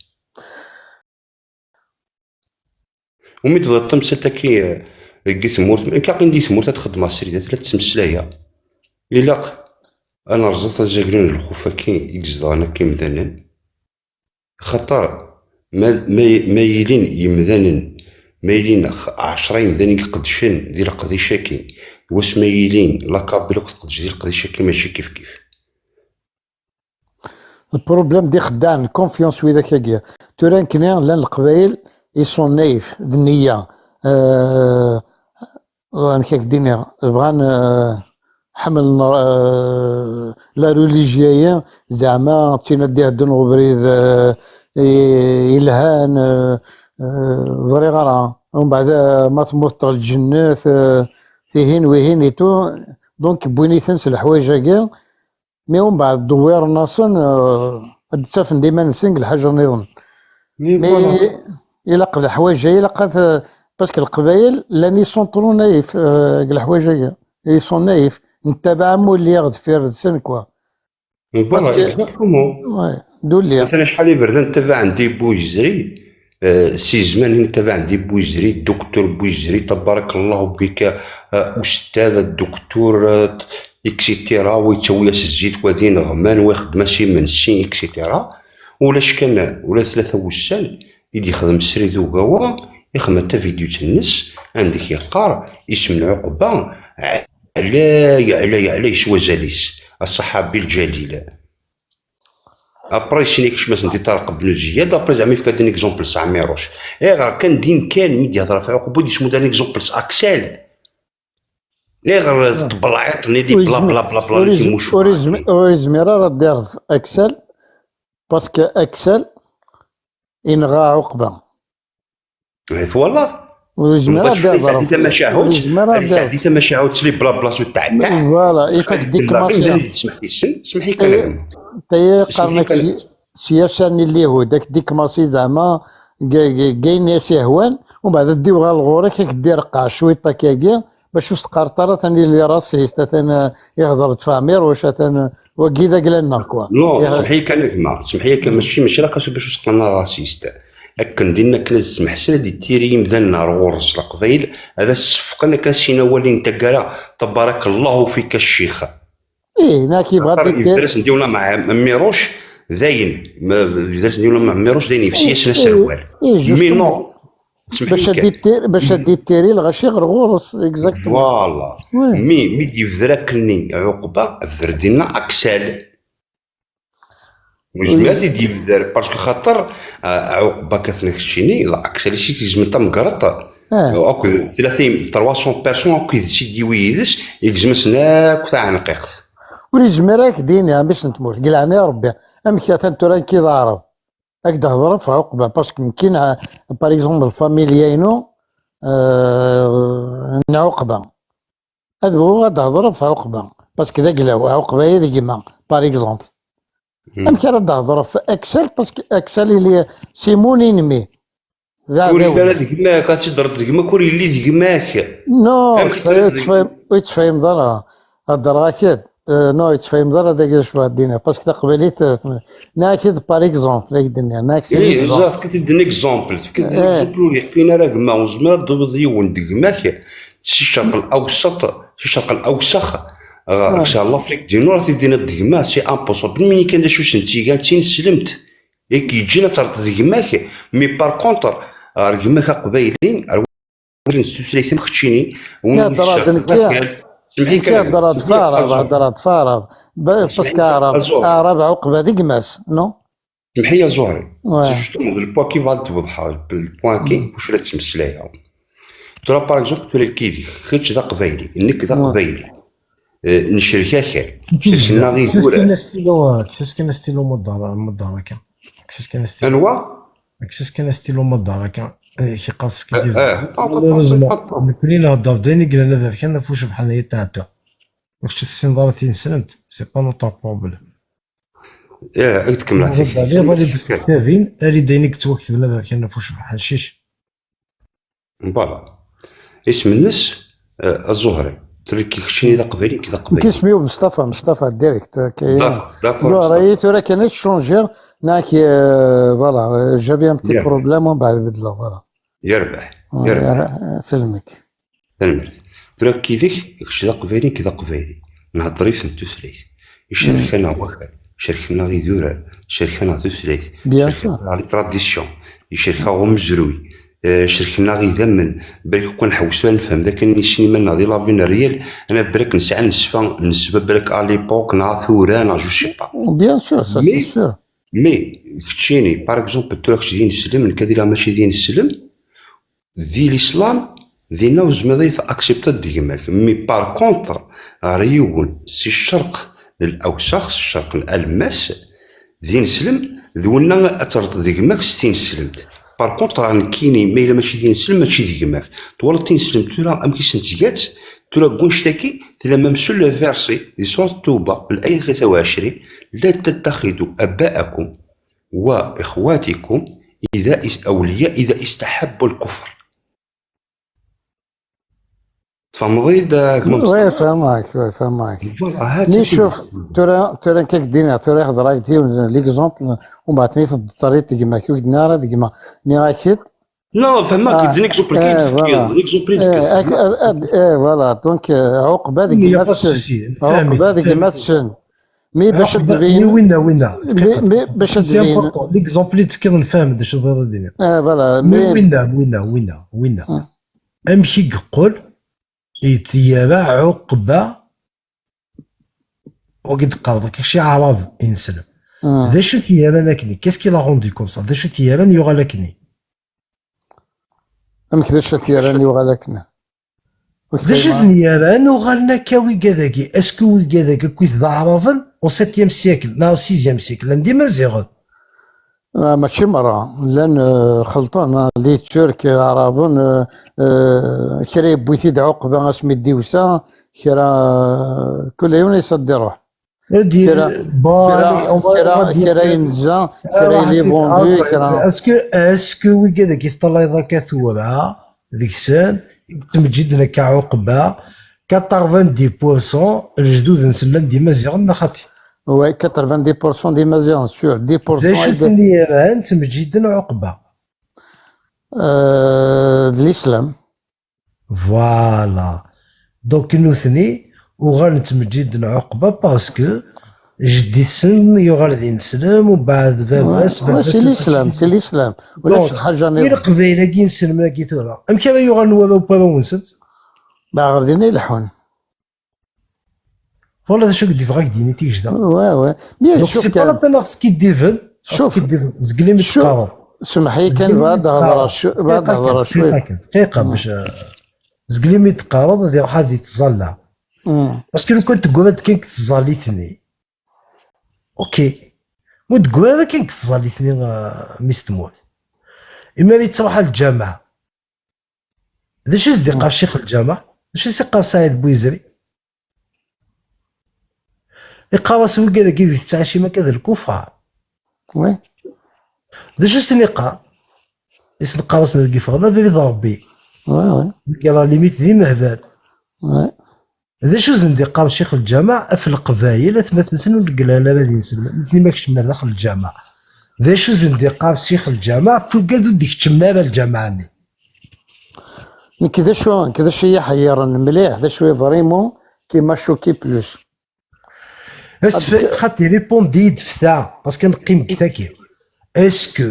ومي تبغى تمسل تاكي قيت مورت كاع نديت مورت تخدم السريده ثلاث تمسلايه الا انا رزقت الزاكرين الخوفه كي يجزد انا كيمدانا خطر مايلين يمدانا مايلين 10 يمداني قدشن ديال قديشاكي واش مايلين لا كابلوك قدش ديال قديشاكي ماشي كيف البروبليم دي خدان الكونفيونس وذاك كيا توران كنا لان القبائل يسون نايف النيه راني كيك الدنيا بغان حمل لا ريليجيا زعما تينا ديه دون بريد الهان ضري غرا ومن بعد ما تموت الجنات تيهين ويهين ايتو دونك بويني ثنس الحوايج هكا مي ومن بعد دوير ناصن تسافن ديما نسنق الحاجه نظن مي إلا قبل الحوايج إلا قد باسكو القبايل لان يسونطرو نايف الحوايج يسون نايف نتابع مولي ياخد في ردسن كوا فوالا باسكو اكزاكتومون. دولي مثلا شحال يبرد نتابع عندي بوجزري، سي زمان نتابع عندي بوجزري، الدكتور بوجزري تبارك الله بك، استاذ الدكتور اكسيتيرا، ويتوياس الزيت وذين غمان وياخد ماشي من السين اكسيتيرا، ولاش كان ولا 3 وسان يدي يخدم سري ذو قوا يخدم تا فيديو تنس عندك يقار اسم عقبة على يشوى زاليس الصحابي الجليل. ابري سينيك شمس انت طارق بن زياد ابري زعما فكاد اكزومبل ساع ميروش غير كان دين كان ميدي يهضر في عقبه يسمو دان اكزومبل اكسل غير طبلعيط نيدي بلا بلا بلا بلا اللي كيموش وريزميرا راه دير في اكسل باسكو اكسل ينغى عقبه والله وريزميرا دير سعدي ما شاهوت سعدي ما شاهوت لي بلا بلا سو تاع فوالا يفك ديك ماشي سمح لي كلام تي قرنك سياساني اليهود داك ديك ماسي زعما كاين سهوان ومن بعد ديو غير الغوري كيك دير قاع شويطه كاكيا باش واش تقرطره ثاني اللي راسيست ثاني يهضر تفامير واش ثاني وكيدا قلنا كوا نو سمح لي كلام سمح لي ماشي راك باش واش تقلنا راسيست هكا دينا كنا نسمح سنه دي تيري مذلنا غورس القبيل هذا الصفقنا كاسينا ولي انت كرا تبارك الله فيك الشيخ ايه نا كيبغى درس نديونا مع ميروش زاين درس نديونا مع ميروش داين في سياسه سروال مي نو باش دي تيري الغاشي غير غورس اكزاكتومون فوالا مي دي فذراكني عقبه فردينا اكسل وجمعتي دي فذر باسكو خاطر عقبه كثنك الشيني لا اكسل شي كيزم انت مقرط اكو 300 بيرسون اكو سيدي ويدس يجزمسنا تاع نقيق ولي جمراك ديني باش نتموت قلعني ربي امشي تنتورا كي ضارب هكذا هضره في عقبه باسكو كاين باغ اكزومبل فاميليينو عقبه هذا هو هضره في عقبه باسكو ذا قلاو عقبه هي كيما باغ اكزومبل امشي راه هضره في اكسل باسكو اكسل اللي سيموني نمي كوري بالك كيما كتهضر كيما كوري اللي كيماك نو يتفهم ضرا هضر اكيد نو يتفهم ضرا داك شويه دينا باسكو تقبليت ناكد باغ اكزومبل الدنيا ناكد بزاف كتدي اكزومبل اللي حكينا راه كما وزمر ضد يون ديماك الشرق الاوسط الشرق الاوسخ ان شاء الله فيك دينو راه تدينا ديما سي امبوسيبل ملي كان شوش انت قالتي سلمت ياك يجينا ترد ديماك مي بار كونتر راه قبايلين نسوسليتي مختشيني سمحي كلام هضرات فارغ باسكو عرب عقبه ديكماس نو سمحي يا زهري سي جوستومون البوا كي فال توضحها البوان كي واش راك تمسلايها ترى باغ اكزومبل تولي كيدي خيتش ذا قبايلي انك ذا قبايلي نشركها خير كيفاش كان ستيلو مضاربه كان كيفاش كان ستيلو انواع كيفاش كان ستيلو مضاربه كان شي قاص كيدير لازم كلنا هضر داني قلنا كان فوش بحال هي تاعته واش السنضاره تنسلمت سي با نوتر بروبليم تكمل فيك غادي تستافين اللي داينك توكتب لنا كان فوش بحال شيش فوالا اسم الناس الزهري تري كيخشيني ذا قبيلي كذا قبيلي كيسميو مصطفى ديريكت داكور زهري ترى كانت شونجير ناك فوالا جابي ان بتي بروبليم ومن بعد بدلو فوالا يربح سلمك ترى كيديك يخشي ذا قبيلي كذا قبيلي نهضري في التسليت يشاركنا وخر شاركنا غيدورا شاركنا تسليت بيان سور لي تراديسيون يشاركها مزروي شركنا غي ذمن بالك كون حوسوا نفهم ذاك النيشين من هذه لافين ريال انا برك نسعى نسبه برك على ليبوك ناثورا نا جو سي با بيان سور سا سي سور مي كتشيني باغ اكزومبل تروح دين السلم كدير ماشي دين السلم ذي الاسلام ذينا وزمضي اكسبت ديماك مي باغ كونتر ريون سي الشرق الاوسخ الشرق الالماس دين السلم ذونا اثرت ديماك ستين سلمت بار كونتر راه كاينين ما الا ماشي دين السلم ماشي ديماك تولى تنسلم ترى ام كيسنتيات ترى كونشتاكي تلا ممسول لو فيرسي دي سورة التوبة الآية 23 لا تتخذوا آباءكم وإخواتكم أولياء إذا استحبوا الكفر. تفهمضي داك وي فهمك وي فهمك. فوالا ني شوف ترى كيك دينا ترى يخضر راك دي ليكزومبل ومن بعد ني الطريق كيما كي نارا كيما ني راكيت. لا فهمك يبدا ليكزومبل كاين تفكير ليكزومبل فوالا دونك عقبه مي ديك با ما تشن سوسي عقبه ديك ما تشن مي باش مي تبين وينا مي باش سي تبين امبورطون ليكزومبل اللي تفكر نفهم داش تبغي الدنيا. فوالا مي مي وينا امشي قول يتيابا عقبه وقد قبض كشي عرب انسلم ذا شو تيابا لكني كيسكي لا روندي كوم سا ذا شو تيابا يوغا لكني ام كذا شتيراني وغلكنا ذا شو تيابا نوغالنا كاوي كذاكي اسكو وي كذاك كويت ذا عرفن او 7 سيكل نا 6 سيكل عندي مازيغ ماشي مرة لان خلطان لي ترك عربون كرا بويتي عقبه اسمي الديوسا كرا كل يوم يصدي روح كرا ينزا كرا لي بوندي كرا اسكو وي كذاك يطلع ذاك ثوبها ذيك سان تمجدنا كعقبه 90% الجدود نسلم ديما زيغنا خاطي وي 90% دي مازيان سور 10% ذا النيران تمجدنا عقبه الاسلام فوالا دونك نوثني وغنتمجدنا عقبه باسكو جدي سن يغادي نسلم وبعد باباس سي الاسلام سي الاسلام ولا شي حاجه غير قبيله كي نسلم كي ثورة ام كيما يغال نوابا وبابا ونسد باغي غاديين يلحون فوالا شو قد يبغاك ديني تيجدا وي دونك سي با لا بين خصك ديفن شوف زقلي متقاور سمح لي كان بعد هضره شويه دقيقه باش زقلي متقاور هذه واحد يتزلع باسكو لو كنت تقول كاين كتزاليتني اوكي مو تقول كاين كتزاليتني ميس تموت اما اللي تروح للجامعه ذا شو صديقه الشيخ الجامع شو صديقه سعيد بويزري يقاوى سوي كذا كي تعشي ما كذا الكفار وي ذا شو سنقا يسنقا وسن الكفار لا في ضربي وي قال ليميت ذي مهبال وي ذا شو زندقا الشيخ الجامع في القبايل ثبت نسن القلاله بادي نسلم مثلي ماكش من داخل الجامع ذا شو زندقا الشيخ الجامع فقادو ديك تشمابه الجامعاني كذا شو يحيرن مليح ذا شويه فريمون كيما شوكي بلوس خاطر ريبوندي دفتا باسكو نقيم كتاكي اسكو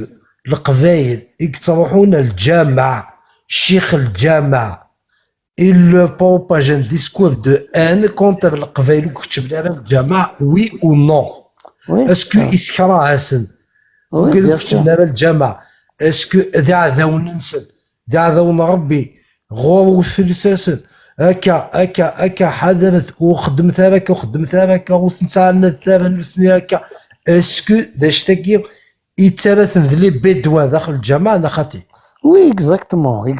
القبايل يتروحون الجامع شيخ الجامع il propage un discours de haine contre القبايل وكتب لها الجامع وي او نو اسكو يسكرا عسل وكذا كتب لها الجامع اسكو ذا عذاون نسل ذا عذاون ربي غور ثلثاسن هكا حدثت وخدمت هكا وثنتعلنا الثامن هكا اسكو داش تاكي يتثبت ذلي بدوان داخل الجامعه انا خاطي وي اكزاكتومون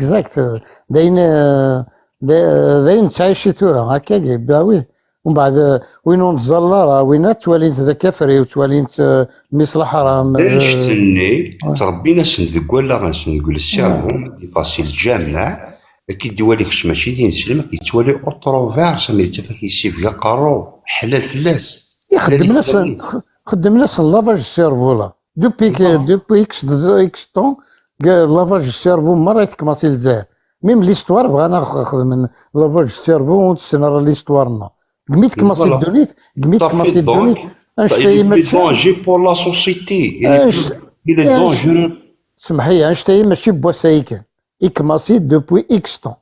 داين تعيشي تورا هكا باوي ومن بعد وين نتزلى راه وين توالينت ذا كفري وتوالينت مثل حرام باش تني تربينا سندق ولا غنسندقوا السيرفو يباسي الجامع كي دواليك ماشي دين سلم كيتوالي اوتروفيرس ملي تفا كيسيف كاع قارو حلال فلاس خدم ناس لافاج السيرفو لا دوبي اكس طون لافاج السيرفو مره يتكماسي للزاهر ميم ليستوار بغانا نخدم لافاج السيرفو ونتسنى ليستوارنا قميت كماسي الدونيت قميت كماسي الدونيت انشتي ماشي دونجي بور لا سوسيتي الى دونجور سمح لي انشتي ماشي بوسايكن إكماسي دوبوي إكس طون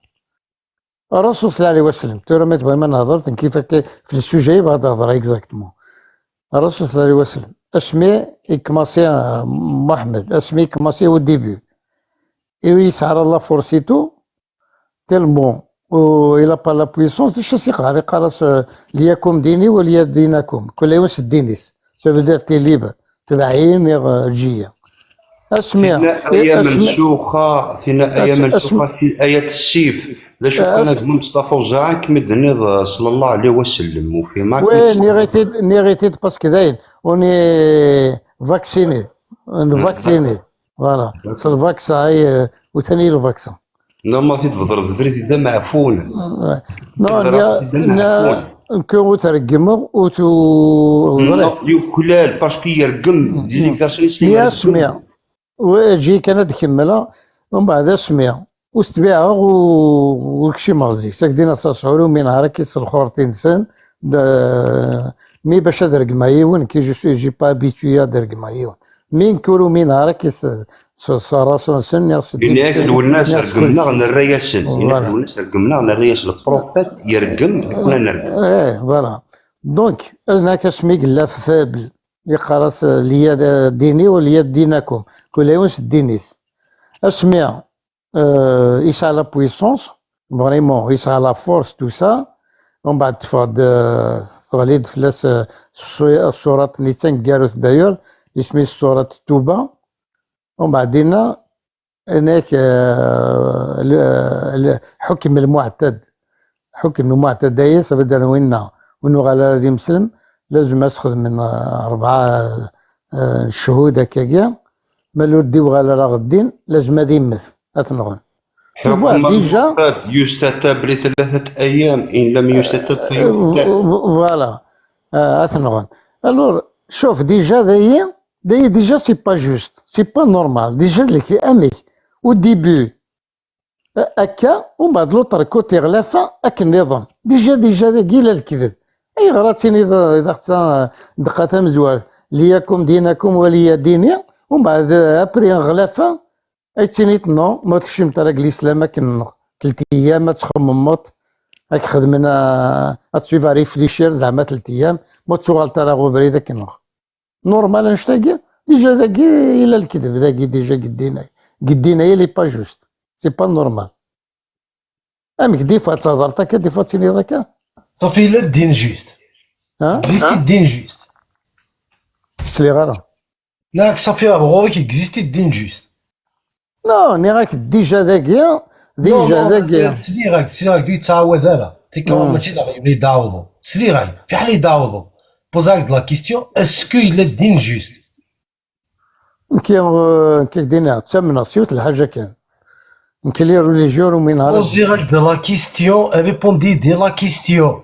الرسول صلى الله عليه وسلم ترى ما تبغي ما نهضر كيف في السوجي بغا تهضر اكزاكتومون الرسول صلى الله عليه وسلم اسمي إكماسي محمد اسمي إكماسي هو الديبي إيو يسعر الله فورسيتو تلمون و إلا با لا بويسونس اش يقهر يقرص ليكم ديني ولي دينكم كل يوم سدينيس سو فو دير تي ليبر تبعين جيه ثنا ايام منسوخه في ايات السيف لا شو كان مصطفى وزعك مدني صلى الله عليه وسلم وفي ما وي نيغيتيد باسكو داين اوني فاكسيني فوالا الفاكسا هي وثاني الفاكسا. نو ما تفضل بدري تدا معفون. نو تقدر تدا معفون. نكون ترقمو نو يوكلال باسكو يرقم ديري فاسريس يا سميع ويجي كانت تكملها ومن بعد سميع وتبيعها وكشي مغزي ساكدين تصعرو من نهار كيس الخور انسان مي باش درق مايون كي جي با ابيتوي درق مايون مين كورو من نهار كيس صار سن إنك الناس رقمنا نرياسل إنك الناس رقمنا نرياسل البروفيت يرقم كنا نرقم. فوالا دونك أنا كاسمي قلا فابل يقراص ليا ديني وليا دينكم كل يوم دينيس اسمع يسعى لا بويسونس فريمون يسعى لا فورس تو سا ومن بعد تفقد تغليد فلاس الصورة نيتان كاروث داير اسمي صورة التوبة ومن بعدين هناك حكم المعتد حكم المعتد دايس بدنا وينا ونو غالا غادي مسلم لازم اسخذ من 4 شهود هكاكيا مالو ديو غالا راه غدين لازم هادي يمث اتنغون حكم ديجا يستتاب ل3 أيام إن لم يستتب فوالا اتنغون الور شوف ديجا داي ديجا سي با جوست سي با نورمال ديجا لك امي او ديبي هكا ومن بعد لوطر كوتي غلافه هاك النظام ديجا داكي لا الكذب اي غراتيني اذا اختار دقه مزوار ليكم دينكم ولي ديني ومن بعد ابري غلافه ايتيني نو ما تكشمت راك الاسلام كن 3 ايام ما تخممط هاك خدمنا اتسيفا ريفليشير زعما 3 ايام ما تشغل راه غبري كن نورمال نشتاقي ديجا داكي الى الكذب داكي ديجا قدينا هي لي با جوست سي با نورمال امك دي فات هضرتك دي فاتيني ذاك صافي لا الدين جوست اكزيستي الدين جوست سلي غارة ناك صافي غوريك اكزيستي الدين جوست نو ني راك ديجا داكيا سلي غاك دو يتعاود هذا تيكا ماشي دابا يولي يداوضو سلي غاك في حال يداوضو بوزاك لا كيستيون اسكو الا الدين جوست كي دينا تسمنا سيوت الحاجه كان يمكن لي ريليجيون ومن نهار بوزي غاك دو لا كيستيون ريبوندي دي لا كيستيون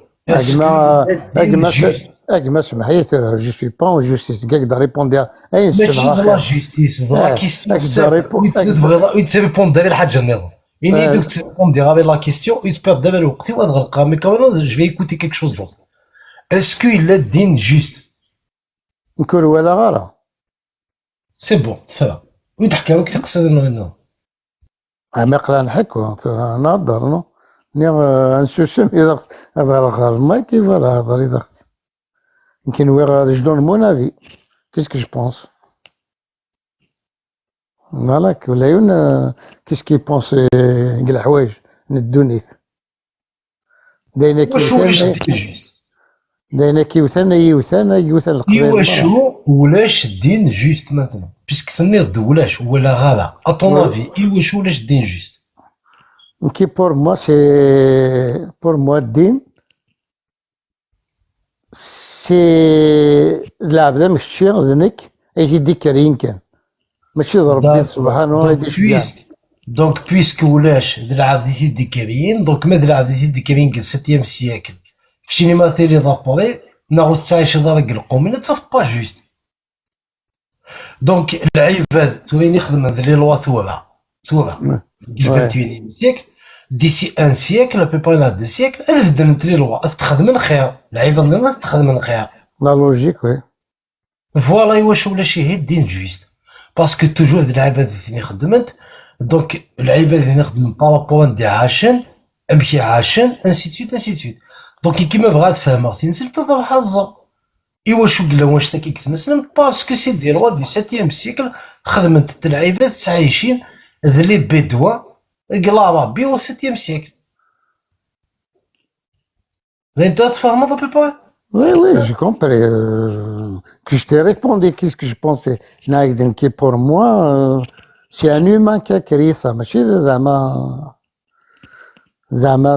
ما سمحي جو سوي با جوستيس كاك دا ريبوندي اي ماشي لا جوستيس لا كيستيون تريبوندي على الحاجه النظام إني دوك تريبوندي غير لا كيستيون يتبير دابا الوقت وغنلقى مي كامون جو في ايكوتي كيك شوز دوط اسكو الا الدين جوست نكون ولا غاره سي بون تفهم وين تحكي وك تقصد انه ما يقرا نحكو نهضر نو نسوسم اذا هذا غير ما كيف راه هضر اذا يمكن وي جدون مون افي كيسكو جو بونس مالك ولا يون كيسكي بونس كاع الحوايج ندونيت داينا كيوثان يوثان القبيله ايواشو ولاش الدين جوست ماتنا بيسك تنيض ولاش ولا غالا اطون افي ايواشو ولاش الدين جوست كي بور موا الدين سي العبد ماشي ذنك اي ديكرين كان ماشي ربي سبحانه وتعالى دونك بيسك ولاش ذي العبد ديكرين دونك ما ذي العبد ديكرين في 7 سياكل في شينما تيلي دابوري ناغو تعيش دارك القوم تصف با جوست دونك العباد توين يخدم هذا لي لوا ثوره في 21 سيكل ديسي ان سيكل ا بيبري لا 2 سيكل افدنت لي لوا تخدم خير العباد تخدم خير لا لوجيك وي فوالا واش ولا شي هي الدين جوست باسكو توجور هاد العباد اللي خدمت دونك العباد اللي نخدم بارابور ندي عاشن امشي عاشن انسيتيوت دونك كيما بغات تفهم تنزل تضرب حظه ايوا شو قلا واش تا كيك تنسلم باسكو سي دي لوا دي 7 سيكل خدمت العباد تعايشين ذلي بدوا قلا ربي و 7 سيكل انت تفهم هذا بيبا Oui, j'ai compris. Que je t'ai répondu, qu'est-ce que je pensais. Qui pour moi, c'est un humain qui a créé ça. Zama,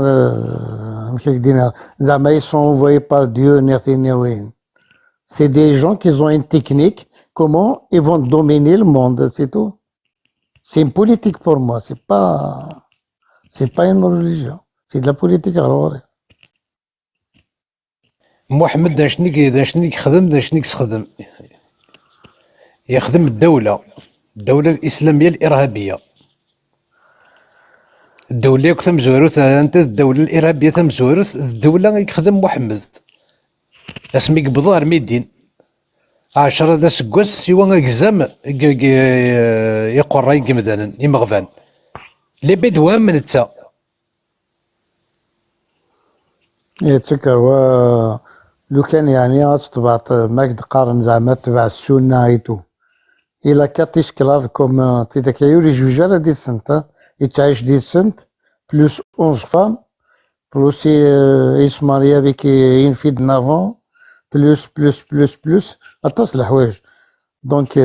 ils sont envoyés par Dieu. C'est des gens qui ont une technique. Comment ils vont dominer le monde, c'est tout. سي ان بوليتيك بور موا، سي با اون ريليجيون، سي دو لا بوليتيك غروري. محمد دا شنو يخدم، دا شنو يخدم، يخدم الدولة الإسلامية الإرهابية. الدولة ياك تمزوروث، أنت الدولة الإرهابية تمزوروث، الدولة يخدم محمد اسمي قبضو أرميدين 10 دا سكواس سوا اكزام يقرا يقمدان يمغفان لي بدوان من التا. يتذكر لو كان يعني تبع ماك قارن زعما تبع السنة ايتو إلا كاتيش كلاف كوم تيداك يوري جوجا دي سنت يتعيش دي سنت بلوس 11 فام بلوس يسماريا بك ينفيد نافون بلوس أطاس الحوايج. دونك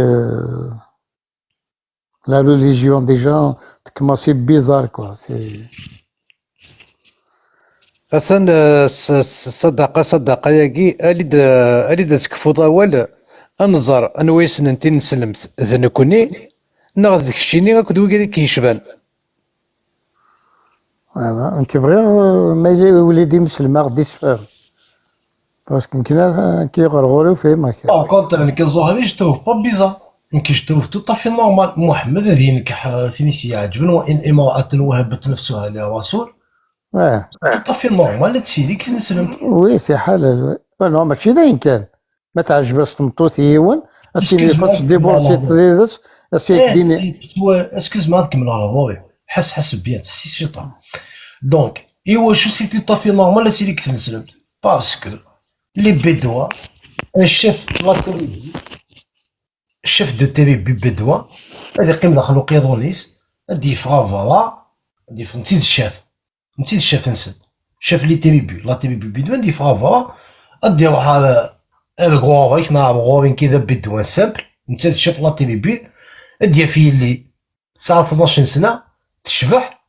لا ريليجيون ديجا كوماسي بيزار كوا سي أثن صدقة ياكي أليد تكفو طوال أنظر أنويس ننتي نسلمت ذنكوني ناخذ داكشيني هاك دوي كيشبان. كيبغي ما وليدي مسلم غادي يسفر باسكو يمكن كيغرغوري فيه ما كاين. Par contre, avec الظهري je trouve pas bizarre. يمكن je trouve tout à fait normal. محمد هذا ينكح ثنيسي يعجبن وإن امرأة وهبت نفسها لرسول. tout à fait normal هادشي اللي كنت نسلم. وي سي حلال. نو ماشي داين كان ما تعجبش تمطوط يوان اسيني فاش ديبورسي تريدس اسي ديني اسكوز ما نكمل على ضوي حس بيان سي شيطان. دونك ايوا شو سي tout à fait normal هادشي اللي كنت نسلم باسكو لي بدوا الشيف لا تيلي الشيف دو تيلي بدوا هذا يقيم داخل قيضونيس هادي فرافا هادي نتي الشيف نسد الشيف لي تيلي لا تيلي بدوا هادي فرافا هادي روح هذا الغوا ويك نعم غوين كذا بدوا سامبل نتي الشيف لا تيلي هادي في اللي 19 سنه تشبح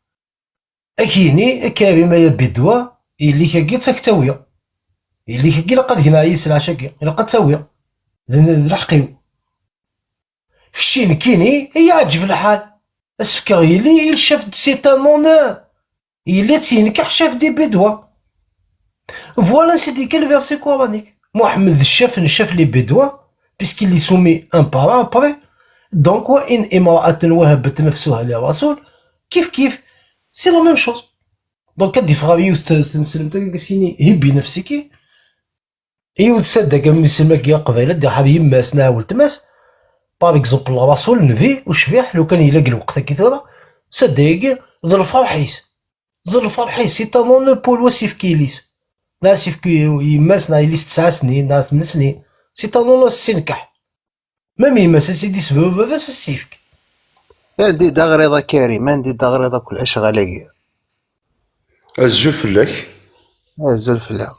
اكيني كابي ما بدوا اللي كاكي تكتويه اللي كاكي لقد هنا يسرع شكي لقد تسويه الحقيو الشين كيني هي عجب الحال اسفكر يلي الشاف سي تانون يلي تينكح شاف دي بدوا فوالا سيتي كال فيرسي كورانيك محمد شاف لي بدوا بيسكي لي سومي ان بار ابري دونك وان امرأة وهبت نفسها لرسول كيف سي لا ميم شوز. دونك كدي فغابي تنسلم تاكسيني هبي نفسك ايوا تصدق من سلمك يا قبيله دي حبيب ماسنا ولتماس باغ اكزومبل الرسول نفي وشفيح لو كان يلاقي الوقت كي ثورة صدق ظرف فرحيس سي تانون بول وسيف كيليس ناسيف كي يماسنا يليس 9 سنين ناس 8 سنين سي تانون السنكح ميم يماس سيدي سبب بس السيفك عندي دغريضة كريم عندي دغريضة كل عشق عليا الزوف لك زلف لا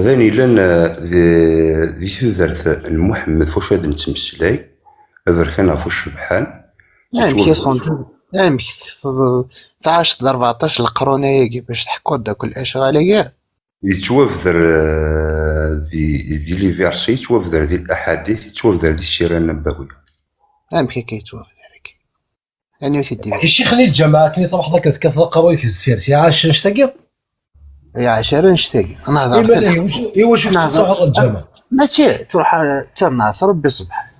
ذاني لان ذي ثوثرث المحمد فوش هذا نتمسلاي هذا كان فوش سبحان يعني كي صندوق يعني 13 ل 14 القرون يجي باش تحكوا دا كل عشق عليا يتوفر ذي لي فيرسي يتوفر ذي الاحاديث يتوفر ذي السيره النبويه يعني كي يتوفر يعني سيدي الشيخ لي الجماعه كني صباح ذاك كثقه كيز فيرسي عاش نشتاقي يا 10 نشتاقي انا هضرت ايوا شو تصحى الجامع ماشي تروح تنعس ربي سبحانه.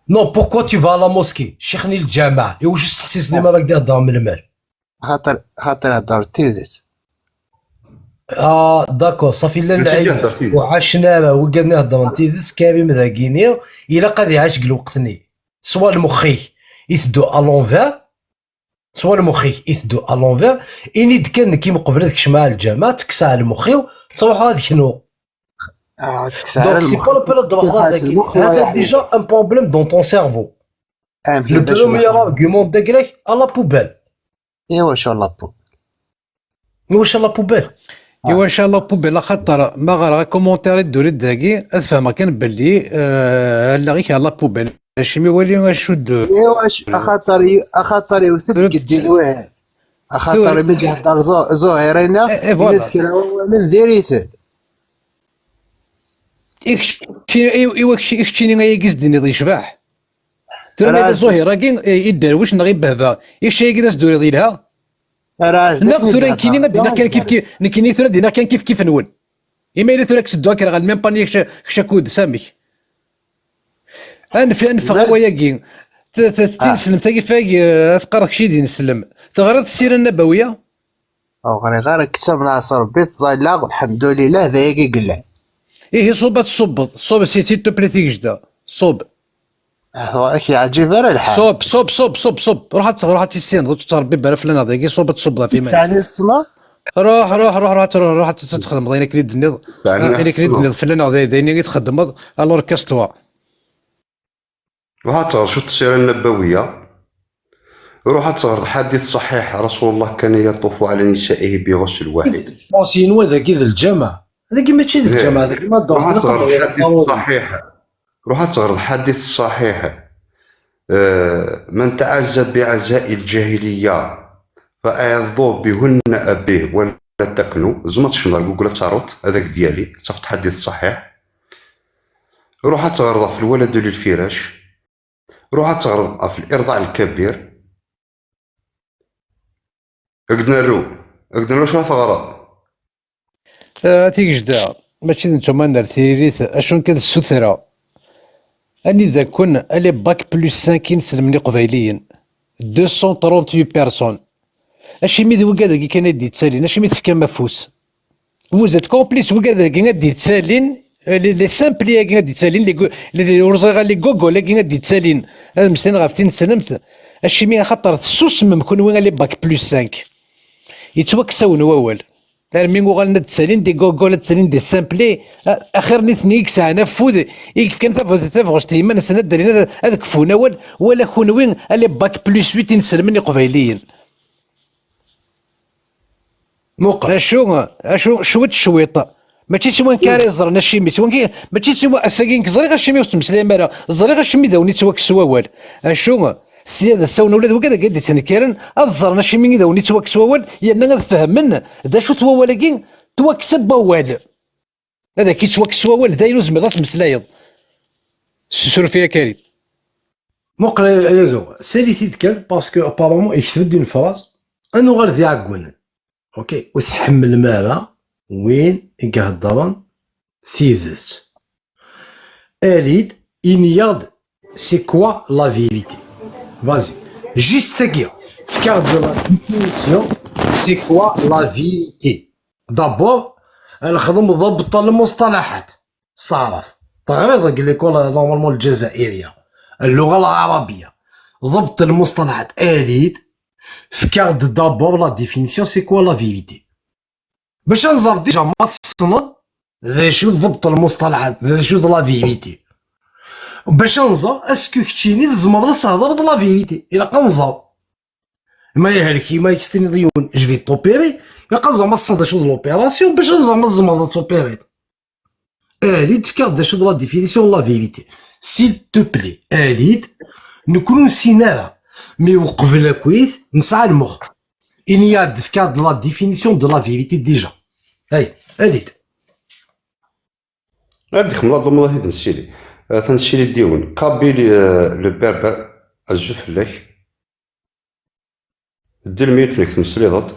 نو بوركوا tu vas à la mosquée شيخ لي الجامع ايوا شو التخصيص ديما راك دير من المال خاطر هضرت تيدت داكور صافي لا نلعب وعشنا وقالنا نهضر نتيدس كريم ذاكيني الا قد يعاش الوقتني سوا المخي يثدو الونفير سوا المخي يثدو الونفير اني كان كيما قبل هذاك شمال الجامع تكسى على المخي تروح هذاك شنو دونك سي با لو بيريود دو هذا ديجا ان بروبليم دون طون سيرفو لو بروميير ارغيومون داكلاك لا بوبال ايوا شو لا بوبال واش لا بوبال ايوا ان شاء الله بوبيلا خاطر ما غير كومونتير الدوري داكي افهم كان باللي لا غير لا بوبيل اش ميولي شد ايوا خاطر يوثق قدي واه خاطر ملي يهضر زهيرينا يذكر اولا ذريته ايوا كشيني غير يقصدني ضي شباح ترى هذا راز الظهير كي يدروش نغي بهبا يشي كذا سدوري ديالها راز لا ثورا كاينين دينا كان كيف كيف كاينين ثورا دينا كان كيف كيف نول إما إلا ثورا كسدوها كي راه ميم باني كشاكود سامي أنفق وياكي تنسلم تاكي فاي أفقرك شي دي نسلم تغرد السيرة النبوية او غير كتاب ناصر بيت زايلا والحمد لله ذا ياكي قلع إيه صوبات صوب سي تو بلي تيجدا صوب هاكي عجيب راه الحال صوب روح تيسين تربي بلا فلان هذاك صوب تصوب في تسعني الصلاة روح تخدم ضينا كليد النض انا كليد النض فلان هذا دايني تخدم الور كاستوا روح تغرد السيرة النبوية، روح تغرد حديث صحيح رسول الله كان يطوف على نسائه بغسل واحد. سبونسينوا ذاك ذا الجامع هذاك ماشي ذا الجامع هذاك ما روح تغرد حديث صحيح، روح تغرد حديث صحيح من تعزى بعزاء الجاهلية فأعظوا بهن أبيه ولا تكنوا زمت شنو جوجل تعرض هذاك ديالي صفت حديث صحيح. روح تغرد في الولد للفراش، روح تغرد في الإرضاع الكبير. اقدر شنو تغرد تيجدا ماشي نتوما ندير تيريث اشون كذا السثرة اني اذا كن الي باك بلس 5 نسلمني قبيليين 238 بيرسون اشي ميد وكذا كان يدي تسالين اشي ميد تفكا مفوس وزاد كومبليس وكذا كي غادي تسالين لي سامبلي كي غادي تسالين لي ورزيغا لي كوكو لا كي غادي تسالين هذا مسلين غافتين سلمت اشي مي خاطر السوس مكون وين لي باك بلس 5 يتوكسون ووال مين غالنا تسالين دي كوكو تسالين دي سامبلي اخر نثني كسا نفوذ كيف كان تفغش تيما نسنا دارين هذاك فوناول ولا كون وين لي باك بلس 8 نسلمني قبيليين موقع اشو شويط ماشي سوان كاري زرنا شيمي سوان ماشي سوا اساكين كزري غاشيمي وتمسلي مالا زري غاشيمي داوني توكس ووال اشو السيادة ساونا ولاد وكذا قد تنكرن الزرنا شيمي داوني توكس ووال يانا غتفهمن دا شو توالكين توكس بوال هذا كي توكس ووال داينو زميضات تمسلايض سير فيها كريم موقع يا سالي تيتكال باسكو ابارامون يكتب دي الفراز انو غير ذي عقونا اوكي وتحمل مالا وين يقهضرن ثيذت اليد انياد سي كوا لا فيريتي vas-y juste تاكيا فكار دو لا ديفينيسيون سي كوا لا فيريتي دابور نخدم ضبط المصطلحات صارت تغريض قال لك والله نورمالمون الجزائريه اللغه العربيه ضبط المصطلحات اليد فكار دابور لا ديفينيسيون سي كوا لا فيريتي باش نزرد ديجا ما تصنض ذا شو ضبط المصطلحات ذا شو لا فيريتي باش نزر اسكو كتشيني تزمر تهضر لا فيريتي الا قنزر ما يهلكي ما يكستني ضيون جفي توبيري الا قنزر ما تصنض شو لوبيراسيون باش نزر ما تزمر توبيري اليد فكر دا شو لا ديفينيسيون لا فيريتي سيل تو بلي اليد نكونو نسيناها مي وقبل كويس نسعى المخ إني a فكر لا ديفينيسيون دو لا فيريتي ديجا هاي اليد غادي خملا الله تنسيلي تنسيلي ديون كابيل لو بربر الجوف لك دير ميت لك تمسلي ضد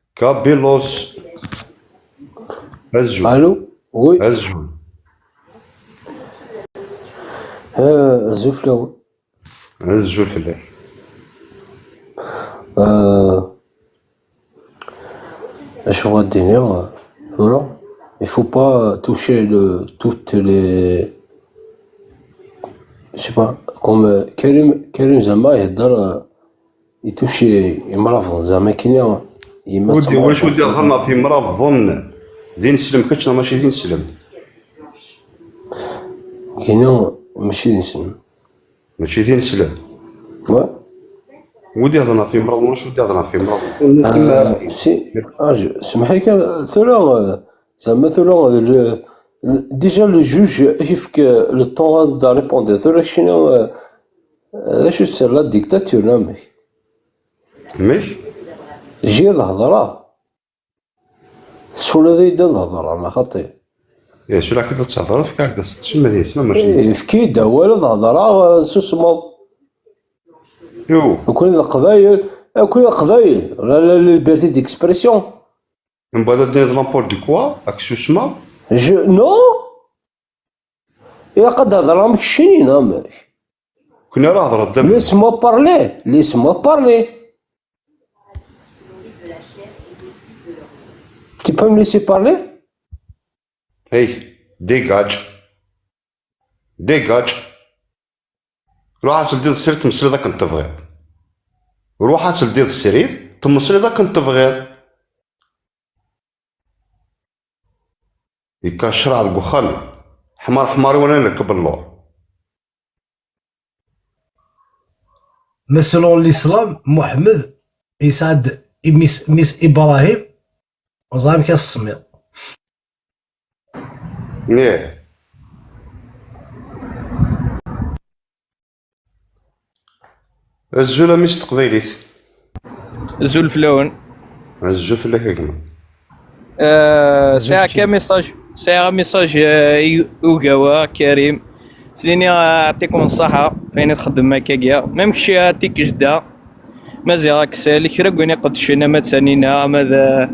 كابيلوس الجو الو وي الجو زفلو الجوف لك je vois dire, voilà. Il faut pas toucher toutes les. Je sais pas, comme Karim Zama, il touche, il m'a lavé, Zama Kenya, il m'a ودي واش ودي ظهرنا في مرا ظن ذي نسلم كتشنا ماشي ذي نسلم Kenya, ماشي نسلم. Ouais. ودي هضرنا في مرض واش ودي هضرنا في مرض سي سمح لي ثلا زعما ثلا ديجا لو جوج يفك لو طون دا ريبوندي ثلا شنو اش سير لا ديكتاتور نامي ماشي جي الهضره سولا ذي دا الهضر انا خطي يا شو راك تهضر فيك هكذا تسمى ديال اسمها ماشي في دا والو الهضره سوسمو يو كل القبايل كل القبايل لا ليبرتي ديكسبرسيون من بعد دير لامبول دي كوا اك شو اسمها جو نو يا قد هضر ماك شينين ماك كنا راه هضر الدم ليسمو بارلي ليسمو بارلي Tu peux me laisser parler? هي ديجاج ديجاج روح تلدي السرير تمسلي ذاك انت تبغيض روح تلدي السرير تمسلي ذاك انت تبغيض يكا الشرع القخل حمار حماري وانا نركب اللور مثلا الاسلام محمد يسعد ميس ابراهيم وزعما كيصمير نيه الزولة ميس تقبيليت زول فلون الزول في الحكمة ساعة كميساج اوغاوا كريم سيني اعطيكم الصحة فين تخدم هكاكيا مامكش عطيك جدة مازال راك سالي كرا كويني قد شينا ما تسانينا ماذا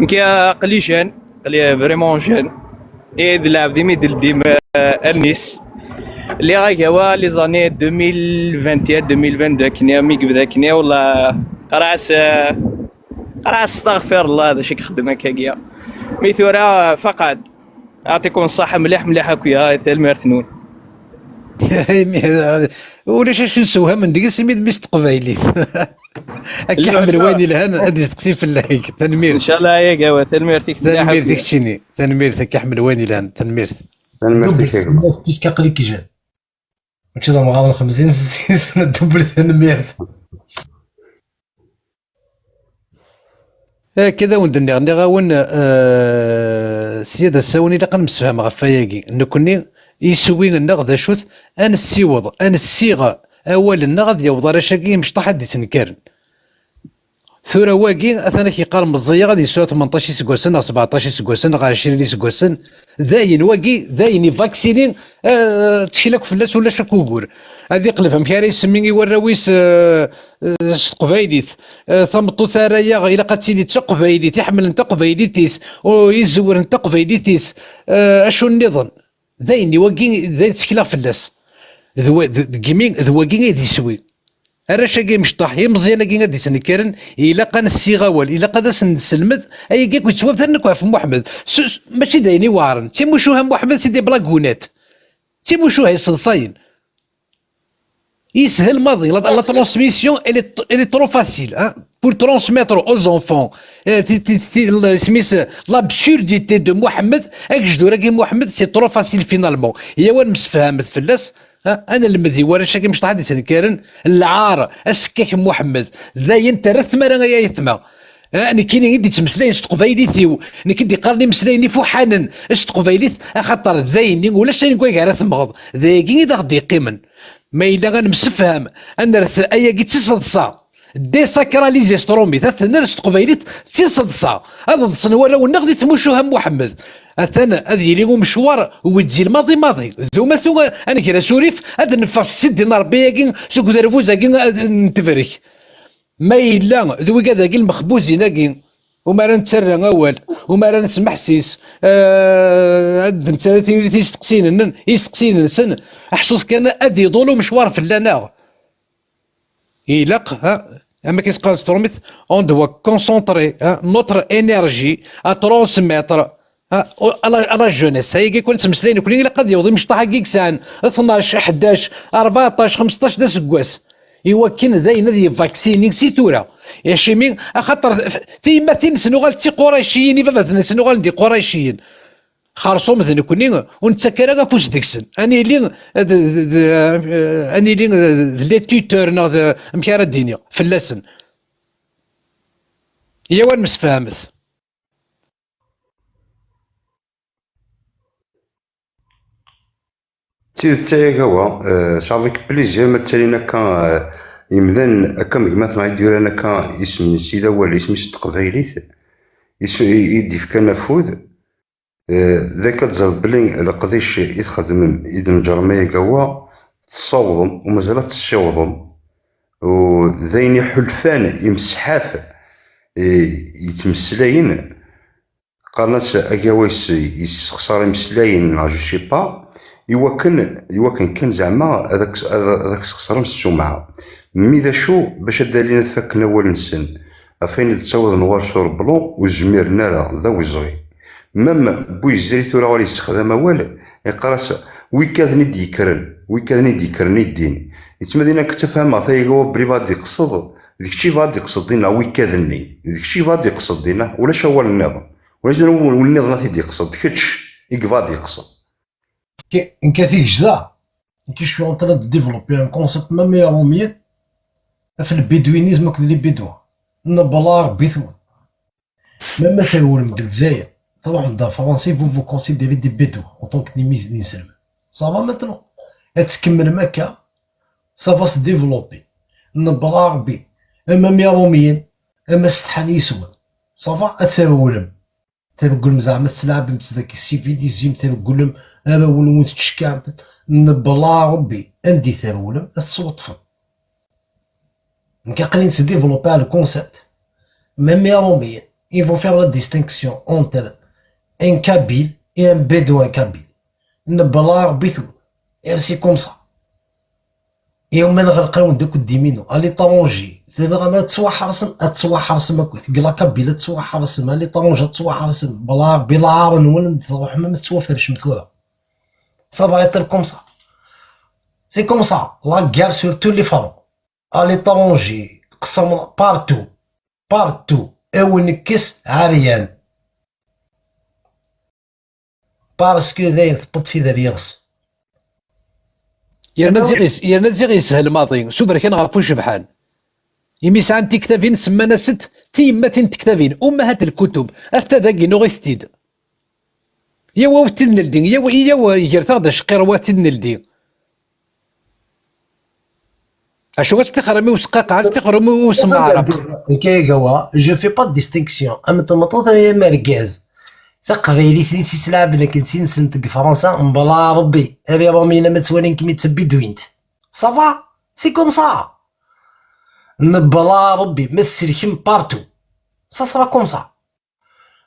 نكيا قلي جان قلي فريمون جان اي دلعب ديمي ديما النيس اللي غاكاوا لي زاني 2021 2022 كنيا مي كبدا كنيا والله قراس استغفر الله هذا شي كخدم هكاكيا مي ثورا فقد اعطيكم الصحة مليح مليح هكايا ثال مرثنون ولاش اش نسوها من ديك السميد ميست قبايلي هكا حمل واني لهان غادي تقسيم في اللايك تنمير ان شاء الله يا قهوه تنميرتك تنمير ديك تشيني تنميرتك حمل واني لهان تنميرت الميرتي حكمة بيسكا قلي كي جا ماكش هذا مغامر 50 60 سنه دوبل تنميرت كذا وندني غني غاون السياده الساوني لقا نمسفهم غفاياكي نكوني يسوي لنا غدا شوت انا السيوض انا الصيغه اولا غادي يوض راه شاكي مش طاح دي تنكرن ثورة واقي اثنا كيقال مزيه غادي يسوى 18 سكوسن 17 سكوسن 20 سكوسن ذاين واقي ذاين فاكسينين تشيلك فلاس ولا شكوكور هذه قلفهم كاري يسمي وراويس قبايليت ثمطو ثرايا الى قاتيلي تقبايليت يحمل انت قبايليتيس ويزور انت قبايليتيس اشو النظام ذاين واقي ذاين تشكيلا فلاس ذواقي غادي يسوي انا شاكي مش طاح هي مزيانه كي غادي تنكرن الا قان الصيغه الا قاد نسلمد اي كيك وتوافر نكوا في محمد ماشي دايني وارن تيموشوها محمد سيدي بلاكونات تيموشوها يصلصاين يسهل ماضي لا ترانسميسيون الي ترو فاسيل بور ترانسميتر او زونفون سميس لابسورديتي دو محمد اكجدو راكي محمد سي ترو فاسيل فينالمون هي وين مسفهمت فلاس انا المذي ورا شاكي مش طاح تنكرن العار السكاك محمد ذاين ترث مرا يا يثما انا كاين يدي تمسلاين استقبايلي ثيو انا كنت قارني مسلايني فحانا استقبايلي خاطر ذايني ولا شي نقول غير ثمغض ذاكي اذا غادي يقيمن ما الا غنمسفهم ان رث ايا كي تصدصا ديساكراليزي سترومي ثنا استقبايلي تصدصا هذا تصنوا ولا غادي تمشوها محمد اثنا هذه لي مشوار وتجي الماضي ماضي ثم انا كي سوريف هذا نفاس سيدي ربي كي سوق درفوزا كي نتفرك ما الا ذوي كذا كي المخبوزين كي وما راه نتسرى اول وما راه نسمح سيس هاد نتا تيستقسين يستقسين سن حسوس كان ادي يضولوا مشوار في اللنا يلق اما كيسقى ستروميت اون دوا كونسونطري نوتر انرجي ا ترونسميتر على جونيس هي كيكون تمسلين كل اللي قد يوضي مش طاح كيك سان 12 11 14 15 دا سكواس يوكن ذاين ذي فاكسينينغ سي تورا يا شيمين خاطر تيمثل سنوغال تي قريشيين يفا سنوغال دي قريشيين خارصوم ذن كوني ونتسكر فوس ديكسن اني لي لي تيتور ناض مكاره الدنيا في اللسن هي وين مسفهمت تايا هو شافيك بليزير مثلا كان يمذن كم مثلا يدير انا كان اسم السيده ولا اسم التقبايليت يدي في كنافوذ ذاك تزرد بلي القضيش يتخدم إذا نجرمية قوا تصوضم ومازال تشوضم وذين حلفان يمسحاف يتمسلاين قالناس أكاويس يسخسر يمسلاين جو شي با يوكن كان زعما هذاك سخسر السمعة مي شو باش دالين تفكنا أول نسن أفين تصوض نوار شور بلون وزمير نارا ذا وزغي مام بويزري ثورا غادي يستخدم أول يقراس ويكاذني ديكرن الدين يتما دينا كتفهم ثاي هو بريفاد يقصد ديكشي فاد يقصد دينا ويكاذني ديكشي فاد يقصد دينا ولاش هو النظام ولاش هو النظام ثي يقصد كتش يقفاد يقصد كثير جدا كي شو en train de développer un concept même يوميا في البيدوينيزم كل اللي بيدوا نبلاغ بيثون même مثلا من الجزائر طبعا دا فرنسي فو كونسيديري دي بيدوا en tant que نيميز نسلم صافا ماتنو تكمل مكة صافا se développer نبلاغ بي اما يوميا اما استحان يسود صافا تساولم تقول زعما تلعب بذاك السيفيليزم تقول لهم انا ونموت تشكام نبلا ربي عندي ثاولم تصوتفن كاقلين se développer le concept même يوميا ils vont faire la distinction entre un kabyle et un bédouin kabyle نبلا ربي ثول c'est comme ça يوم ما نغلقوا داك الديمينو الي طونجي دابا ما تسوحرسم قلا كابيلا تسوحرسم الي طونجا تسوحرسم بلا عارن ولا تروح ما تسوفرش مثوره صافا غيطير كوم سا سي كوم سا لا غير سور تو لي فرون الي طونجي قسم بارتو او نكس عريان باسكو داير ثبط في ذا بيغس يا نزيغ يسهل ماضي سوبر كان غافو شبحان يمي ساعة تكتافين سمانا ست تيماتين تكتافين أمهات الكتب أستاذاكي نوغيستيد يا واوتن الدين يا يرتاغ دا شقير واتن الدين أشو تستخرمي وسقاقع تستخرمي وسمع عرب كي قوا جو في با ديستينكسيون أما تمطوط يا مركز ثقفيلي ثلاثي سلعب لك نسين سنتك فرنسا مبلا ربي أبي رامينا ما تسوالين كمي تسبي دوينت صافا سي كوم سا نبلا ربي ما تسلكم بارتو صافا كوم سا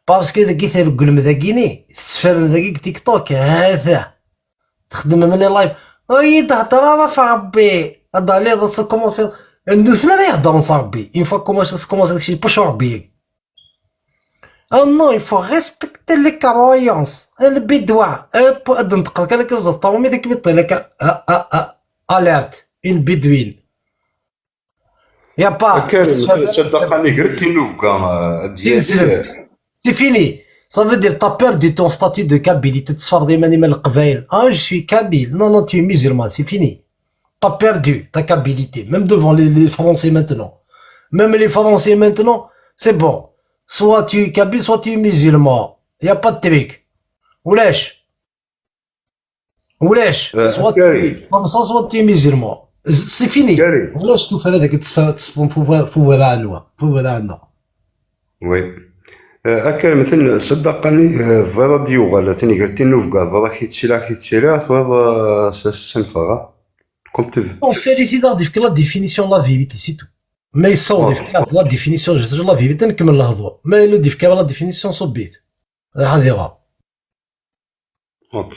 باسكو ذاكي تقول مذاكيني تسفر ذاكيك تيك توك هذا تخدم من لايف وي تهضر في ربي هذا لي ضا كومونسي ندوز لا يهضر نص ربي اون فوا كومونسي داكشي بوش ربي Oh non, il faut respecter les croyances. Le bédouin, نتقلك لك الزطاومي ذاك بيطي لك alerte, une bédouine. Y'a pas. C'est fini. Ça veut dire t'as perdu ton statut de kabylite. تصفر ديما القبائل. Ah, je suis kabyle. Non, non, tu es musulman. C'est fini. T'as perdu ta kabylité. Même devant les Français maintenant. Même les Français maintenant, c'est bon. Soit tu es kabyle, soit tu es musulman. Y a pas de truc. Wesh. Soit tu es comme ça, soit tu es musulman. C'est fini. Wesh tout fait هذاك تصفون فوال عنا. وي هكا مثلا صدقني فضا ديوغا ثاني قلتي نوفقا فضا كيتشيلا فضا سنفغا كوم تو On sait les la définition de la vérité, c'est tout. Mais ils sont la définition de la vérité نكمل الهضره ما لو ديفكا لا ديفينيسيون صبيت هذه غا اوكي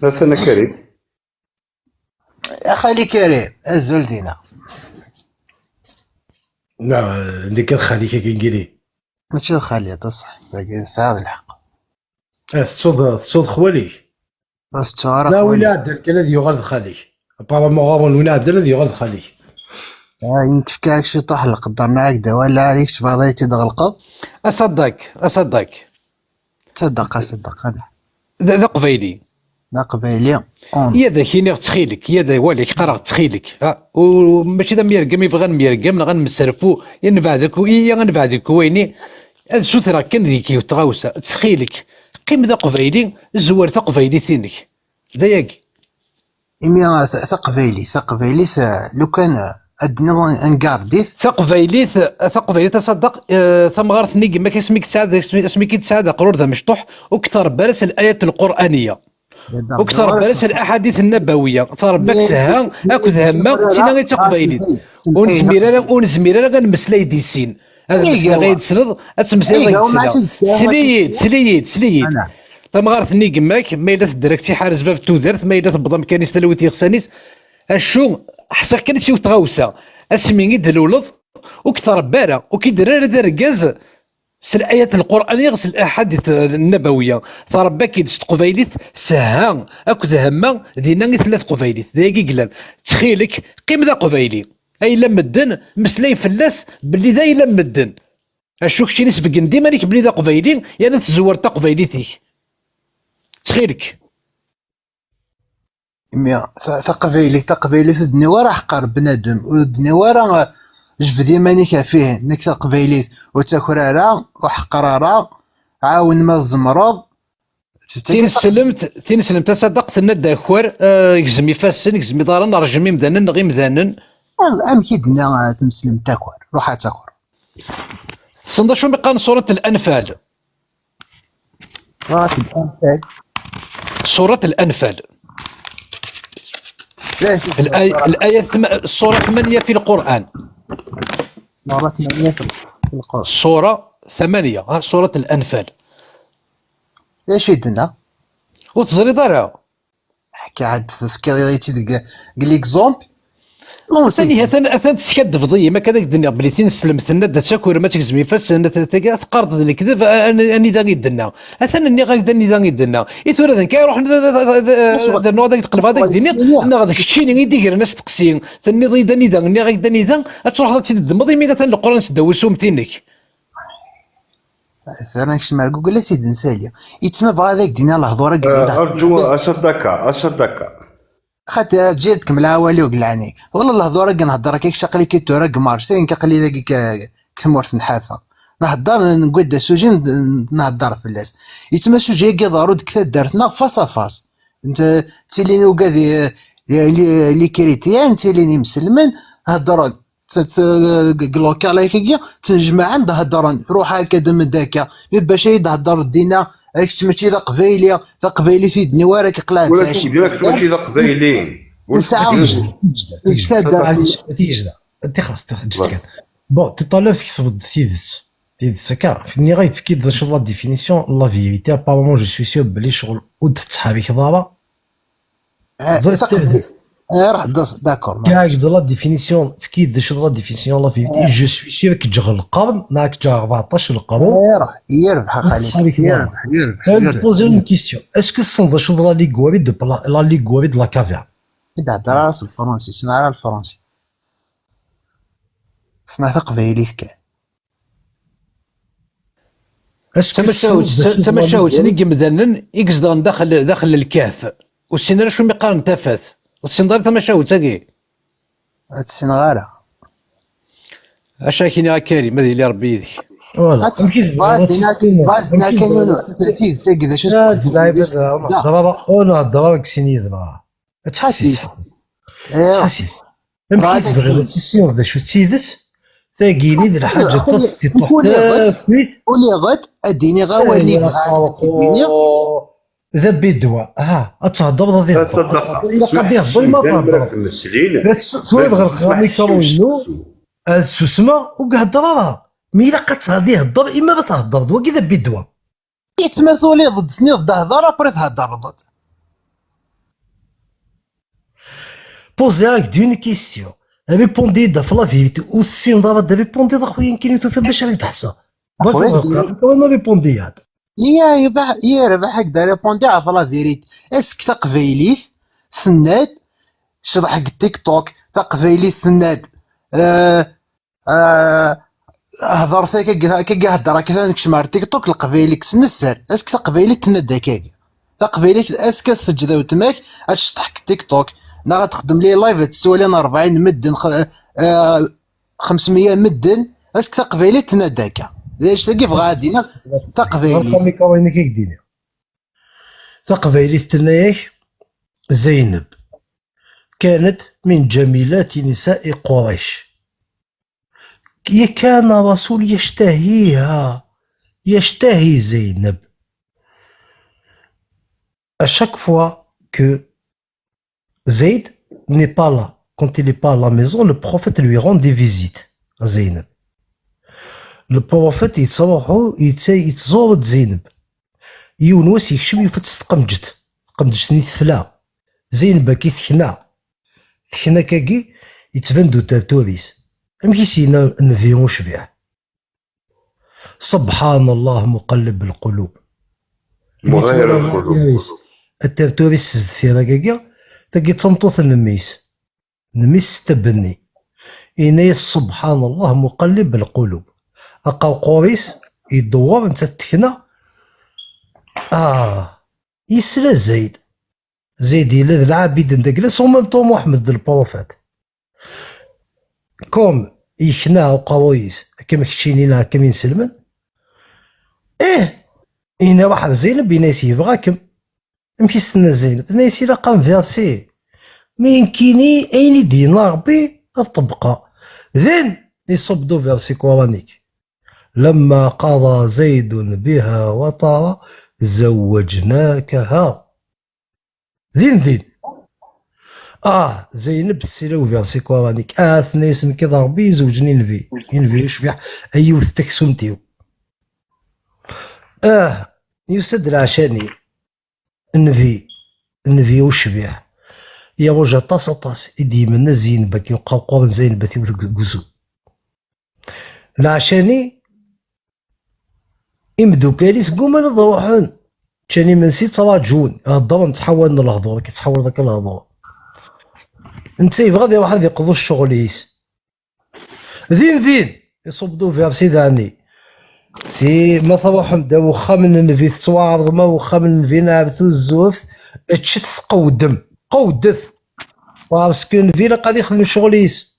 مثلا كريم يا خالي كريم الزول دينا لا اللي كتخليك كنقولي ماشي خالي تصح باقي ساعة الحق تصود خواليك بس تعرف لا ولا عدل الذي يغرد خاليك ابارامون غابون ولا عدل الذي يغرد خاليك انت فكاك شي طاح القدر معاك دا ولا عليك تفاضيتي تغلقض أصدق تصدق انا ذا قبيلي لا قبيلي يا ذا كيني تخيلك يا ذا والك قرا تخيلك وماشي ذا ميرقم يبغى ميرقم غنمسرفو يا نبعدك ويا غنبعدك ويني السوثرة كان ذيكي وتغاوسة تخيلك قيم ذا قبيلي زوار ذا قبيلي ثينك داياكي. إمي ثقفيليث لو كان أدنا انكارديث ثقفيليث تصدق ثم غارثني كما كيسميك تساعد اسميك تساعد قرور ذا مشطوح وكثر برس الآيات القرآنية وكثر برس الأحاديث النبوية ثار بكسها أكد هما سينا غير تقبيليت ونزميرا غنمسلاي ديسين هذا المسلا غيتسلط أتمسلاي غيتسلط سليت ثم غارثني كماك ما إلا تدركتي حارس باب تودرت ما إلا تبضى مكانيس تلويتي غسانيس الشو حصل كانت شي تغاوسه اسمي دلولض وكثر بارا وكيدير هذا الركاز الآيات القرآنية غسل الأحاديث النبوية فربا كيدس قبيليت سها أكد هما دينا ثلاث قبيليت ذاكي قلال تخيلك قيم ذا قبيلي أي لمدن مسلاي فلاس باللي ذا يلمدن أشوك شي نسبق ديما ليك بلي ذا قبيلي يعني تزور تا قبيليتك تخيلك إمي تقبيلي الدنيا راه حقر بنادم والدنيا راه جبد يمانيك فيه نك تقبيليت وتكرارا وحقرارا عاون ما الزمرض تنسلمت تصدقت ان الداخور يجزم يفاسن يجزم يضارن رجمي مدانن غير مدانن ام كيدنا تمسلم تاكور روح تاكور تصندى شو بقى سورة الأنفال سورة الأنفال الآية السورة 8 في القرآن مرة 8 في القرآن سورة 8 سورة الأنفال ايش يدنا وتزري دارها حكي عاد تفكر غيتي قال لك زومب ثاني اثن تسكد فضيه ما كذاك الدنيا بلي تنسلمت لنا دا تاكور ما تكزمي فاس تقارض الكذب اني دا يدنا اثن اني غاك داني دا يدنا اثور هذا كيروح نوض داك تقلب هذاك الدنيا انا غاديك الشيء اللي يدير الناس تقسين ثاني ضي داني دا اني غاك داني دا تروح تدمضي مي مثلا القران تدوسو متينك انا كش مالك قول لك سيدي نسالي يتسمى بغا هذاك دينا الهضوره قاعده ارجو اصدقك خاطر تجي تكمل عوالي وقلعني والله الهضوره كنهضر كيك شقلي كيتورا كمارسين كقلي ذاك كثمورت نحافه نهضر نقود سوجي نهضر في الناس يتما سوجي كيضارو ديك دارتنا فاس انت تيليني وكادي لي كريتيان تيليني مسلمن هضرون كلوكا لايكيا تنجمع عند هضرون روح هكذا من داكا باش يهضر دينا هاك ماشي ذا قبيلي في دنيا راك قلعت ماشي ذا قبيلي تيجدا انت خلاص تجد بون تطلب تكتب تيدس كاع في النهايه تفكير شو لا ديفينيسيون لا فيريتي ابارامون جو سوي سيور بلي شغل ود صحابي كضابه راه داكور كاع لا ديفينيسيون فكيد شو لا ديفينيسيون لا فيريتي جو سوي سيور كتجغل القرن ناك جا 14 القرن راه يربح خالد يربح بوزي اون كيسيون اسكو صند شو لا ليغوري دو لا ليغوري دو لا كافير هذا راس الفرنسي سمع الفرنسي سمع قبيلي كاع تمشاوت نيجي مذنن يقصدون داخل الكهف والسيناريو شو مقارن تافات والسيناريو تمشاوت تاكي السينغاله اش كاين كريم هذه اللي ربي يديك فوالا بازنا كانوا تاثير تاكي شو ضربه كسيني دابا تحسيس تحسيس يمكن تغير تسير ذا شو تسيدت ثاقيني ذا الحاجه تطي كويس ولي غد اديني غاولي اديني ذا بيدوا اتهضر ذا الا قد يهضر ما فهمت لا تسولد غير غامي كروينو السوسمه وقهضر راه مي الا قد غادي يهضر اما بتهضر وكذا بيدوا يتمثلوا لي ضد سني ضد هضره بري تهضر ضد بوزي هاك دون كيستيون ريبوندي دا في لا فيريتي والسين ضرب ريبوندي دا خويا يمكن يتوفى باش راك تحسب باش كون ريبوندي هذا يا ربح هكذا ريبوندي على لا فيريتي اسك تقبيليت ثناد شرح حق التيك توك تقبيليت ثناد هضر ثاك كي هضر كذا نكشمار تيك توك القبيليك سنسر اسك تقبيليت ثناد هكاك تقبيليك اسك السجده وتماك اش تحك تيك توك انا غتخدم لي لايف تسوى لنا 40 مدن 500 مدن اسك تقبيليت ثناد هكا ليش تلقي بغا غادينا تقبيلي كامي كاين كيدينا تقبيلي تناياك زينب كانت من جميلات نساء قريش. كان رسول يشتهيها، يشتهي زينب. À chaque fois que Zayd n'est pas là, quand il n'est pas à la maison, le prophète lui rend des visites à Zaynab. Le prophète يتزور زينب. يونس يكشم يفتس تقمجت سني تفلا. زينب كي ثكنا كاكي يتفندو ترتوريس. أمشي سينا نفيون شبيع. سبحان الله مقلب القلوب. مغير القلوب. الترتوريس سزد في رقاقيا تاكي تمطوط نميس تبني. إنايا سبحان الله مقلب القلوب. أقاو قوريس يدور انت تكنا يسلا زيد إلا العابد ندقلس وممتو محمد البروفات كوم يخنا وقوايس كما كتشينينا كما ينسلمن إنا واحد زينب ناسي يبغاكم مشي استنى زينب ناسي لا قام فيرسي مين كيني أين دينا ربي الطبقة ذن يصبدو فيرسي كورانيك لما قضى زيد بها وطر زوجناكها ذين زينب سيلو فيرسي كورانيك ثنيسن كذا ربي يزوجني نفي شبيح أيو تكسمتيو يسد العشاني النفي وشبيح يا وجه طاس يدي من زينب كي يبقاو قوم زينب تيوث العشاني إمدو كاليس قوما نضروحن تاني منسي تراجون هضر نتحول للهضور كي تحول ذاك الهضور انت يبغى واحد يقضوا الشغليس ذين يصبدوا فيها بسيداني سي ما تروح نبدا واخا من النفي تتواعرض ما واخا من النفي نعرفو الزوف تشت قودث باسكو النفي لا قاعد يخدم شغليس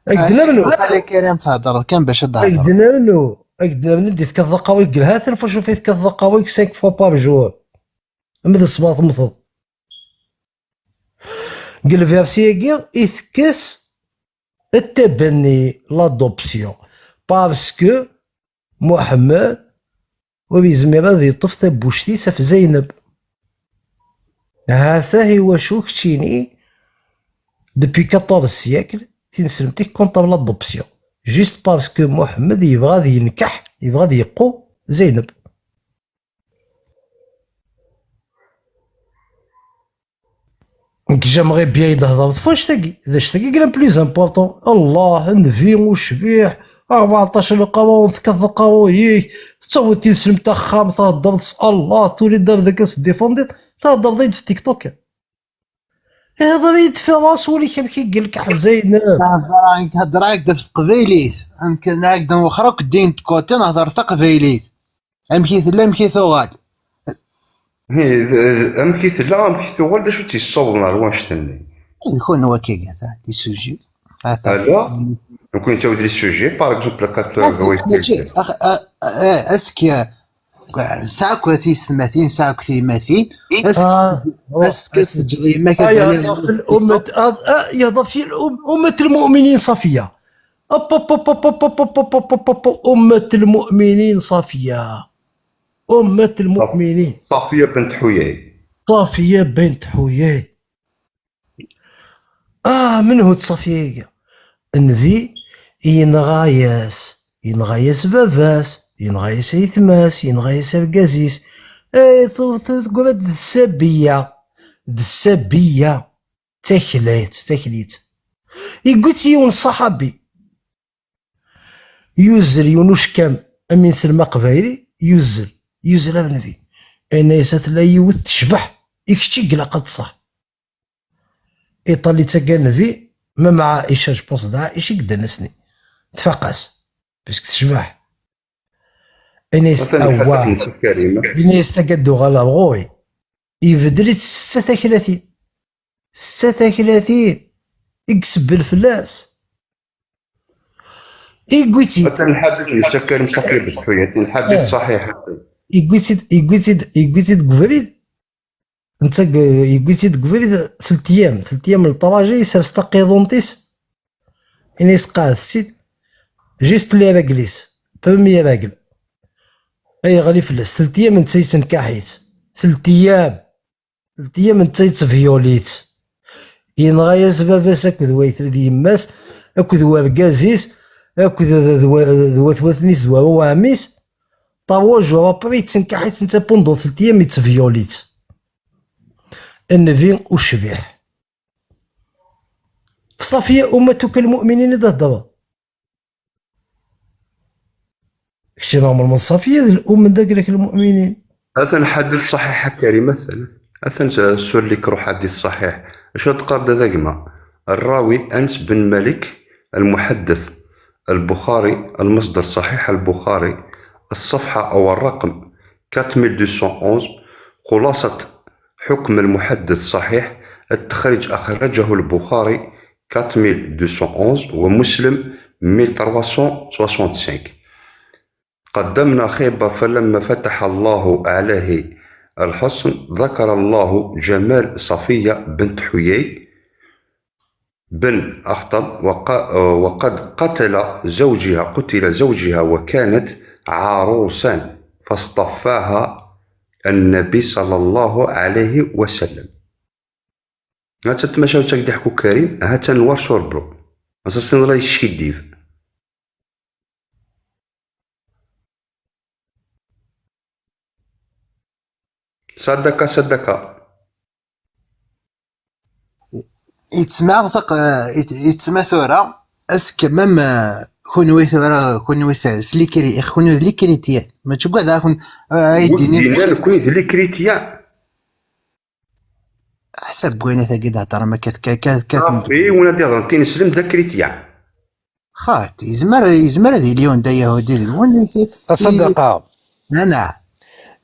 اكدنا منو خلي كريم تهضر كان باش تهضر اكدنا منو ديت كالذقاوي قالها ثلاث فاش شوفيت كالذقاوي 5 فوا بار جور مد الصباط مطض قال فيرسيكي يثكس التبني لادوبسيون باسكو محمد وبيزمير هذا يطف بوشتيس في زينب هذا هو شو كتشيني دبي 14 سيكل تنسلمتك كونطا لادوبسيون جيست باسكو محمد يبغى ينكح يبغى يقو زينب جامغي بيا يدهضر فاش تاقي اذا تاقي كلام بليز امبورطون الله نفي وشبيح 14 لقاوه كذقاوه تصوت تنسلم تا خام تهضر الله تولي دار ذاك ديفوندي تهضر ضيد في تيك توك هذا يدفع راسو اللي كان كيقول لك حزين هضر هكذا في قبيليت يمكن هكذا واخرى كدين كوتي نهضر تقبيليت امشي لا امشي ثوال امكي ثلا امكي ثوال باش تيصوب واش تني يكون هو كي قال دي سوجي هذا ممكن تاود لي سوجي باغ اكزومبل كاتور اسكي ساكو في سماثين ساكو في ماثين اسكي سجلي ما كان في الأمة يضاف في أمة المؤمنين صفية أمة المؤمنين صفية أمة المؤمنين صافية بنت حيي صافية بنت حيي من هو صفية النبي ينغايس بافاس ينغايس يثماس ينغايس القازيس تقول السبية تخليت يقولت يون صحابي يوزل يونوش كام امين سلمى قبايلي يوزل النبي انا يسات لا يوث تشبح يكشتي قلقت صح ايطالي تاكا النبي ما مع عائشه جبونس دا عائشه قدا نسني تفقس باسكو تشبح انيس تقدو غالا بغوي يفدريت 36 يكسب الفلاس يقويتي مثلا الحديث يتسكر مصفي بالحياة الحديث صحيح يقويتي تقفريد انت يقولتي قبيل 3 ايام 3 ايام الطواجي سرستا قيضونتيس اني سقاد سيد جيست لي راجليس بمية راجل اي غالي فلس 3 ايام انت تنكحيت 3 ايام 3 ايام انت تفيوليت ينغايس باباس اكد ويث ذي يماس اكد ورقازيس اكد ذوثنيس زوا وعميس طاوج وابري تنكحيت انت بوندو 3 ايام يتفيوليت النبي والشبيح في صفية أمتك المؤمنين إذا هضروا كشي نعمر من صفية الأم من ذاك المؤمنين. أثن حديث صحيح كريم مثلا أثن سؤال لك روح حديث صحيح شو تقارد ذاك ما الراوي أنس بن مالك المحدث البخاري المصدر صحيح البخاري الصفحة أو الرقم 4211 خلاصة حكم المحدث صحيح التخريج أخرجه البخاري 4211 ومسلم 1365. قدمنا خيبة فلما فتح الله عليه الحسن ذكر الله جمال صفية بنت حيي بن أخطب وقد قتل زوجها وكانت عروسا فاصطفاها النبي صلى الله عليه وسلم. هاتا تماشاو تاك حكو كريم هاتا نوار شوربرو اساسا راه يشكي صدقة يتسمى ثورة اسك مام كونوي ثورة كونوي ساس لي كري كونوي لي كريتيان ما تشوف هذا كون يديني كويس لي كريتيان حسب بوينة ثقيل هضر ما كات صافي وانا دي هضرتي نسلم ذا كريتيان خات يزمر هذه اليوم دا يهودي وين يصير تصدق نعم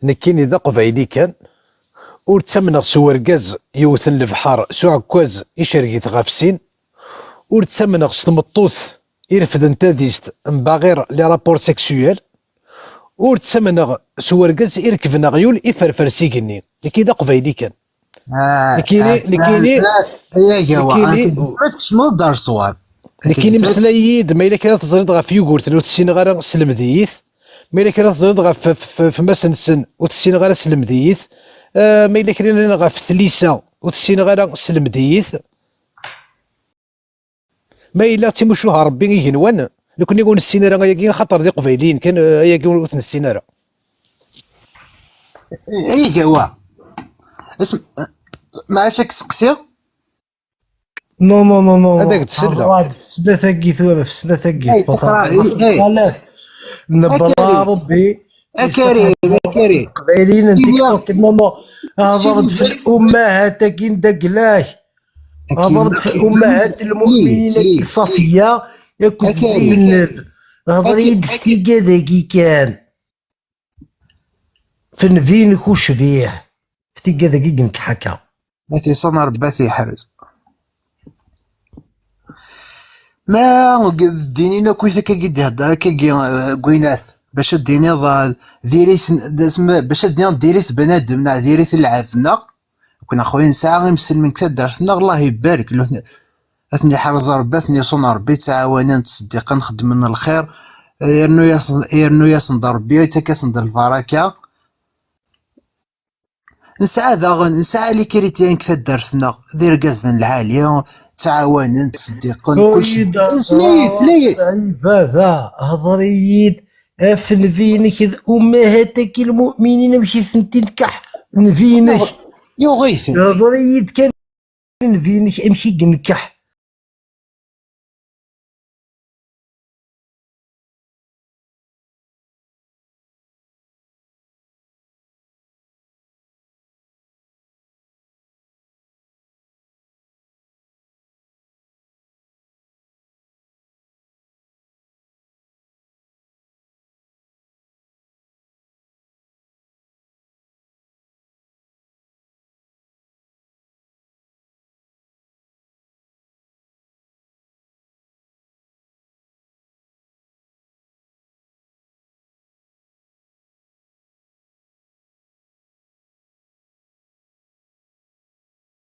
نكيني ذا قبيلي كان ورتمنغ سواركاز يوثن البحر سو عكاز يشرقيت غافسين ورتمنغ سلمطوث يرفد انتاديست مباغير لي رابور سيكسويال ورتمنغ سواركاز يركب غيول يفرفر سيكني لكي ذا قبيلي كان لكيني يا جوا عرفتش ما دار صواب لكيني مسلايد ما الا كانت تزرد غا في يوغورت وتسين غير سلمديث ما الا كانت تزرد غا في مسنسن وتسين غير سلمديث ما الا كان غا في ثليسه وتسين غير سلمديث ما الا تيمشوها ربي يهنوان لو كنا نقول السيناره غا خاطر ذي قبيلين كان يا كون السيناره اي جوا اسم ما شك سقسي نو هذاك السبله في السنة ثقي ثوابه في السنة ثقي اي نبرا ربي كريم قبيلين انت توك نو هضرت في الامهات كين دقلاش هضرت في امهات المؤمنين الصفيه ياكل زينب هضريد في كذاكي كان فنفينك وشبيه في كذاكي كنك حكا باثي صنع باثي حرز ما دينينا كويثا كي هدا كي قويناث باش ديني ضال ديريث اسم باش ديريث بنادم نا ديريث العافنا كنا خويا ساعه مسلمين كثر دارتنا الله يبارك له اثني حرز ربي اثني صنع ربي تعاوننا نتصدق نخدم من الخير يرنو يصند ربي تكاسند البركه نسعى لي كريتيان كثر دارتنا دير قزن العاليه تعاون نتصدقون كلشي سليت هذا هضريد افنفينك امهاتك المؤمنين ماشي سنتي نكح نفينك يغيث هضريد كان نفينك امشي نكح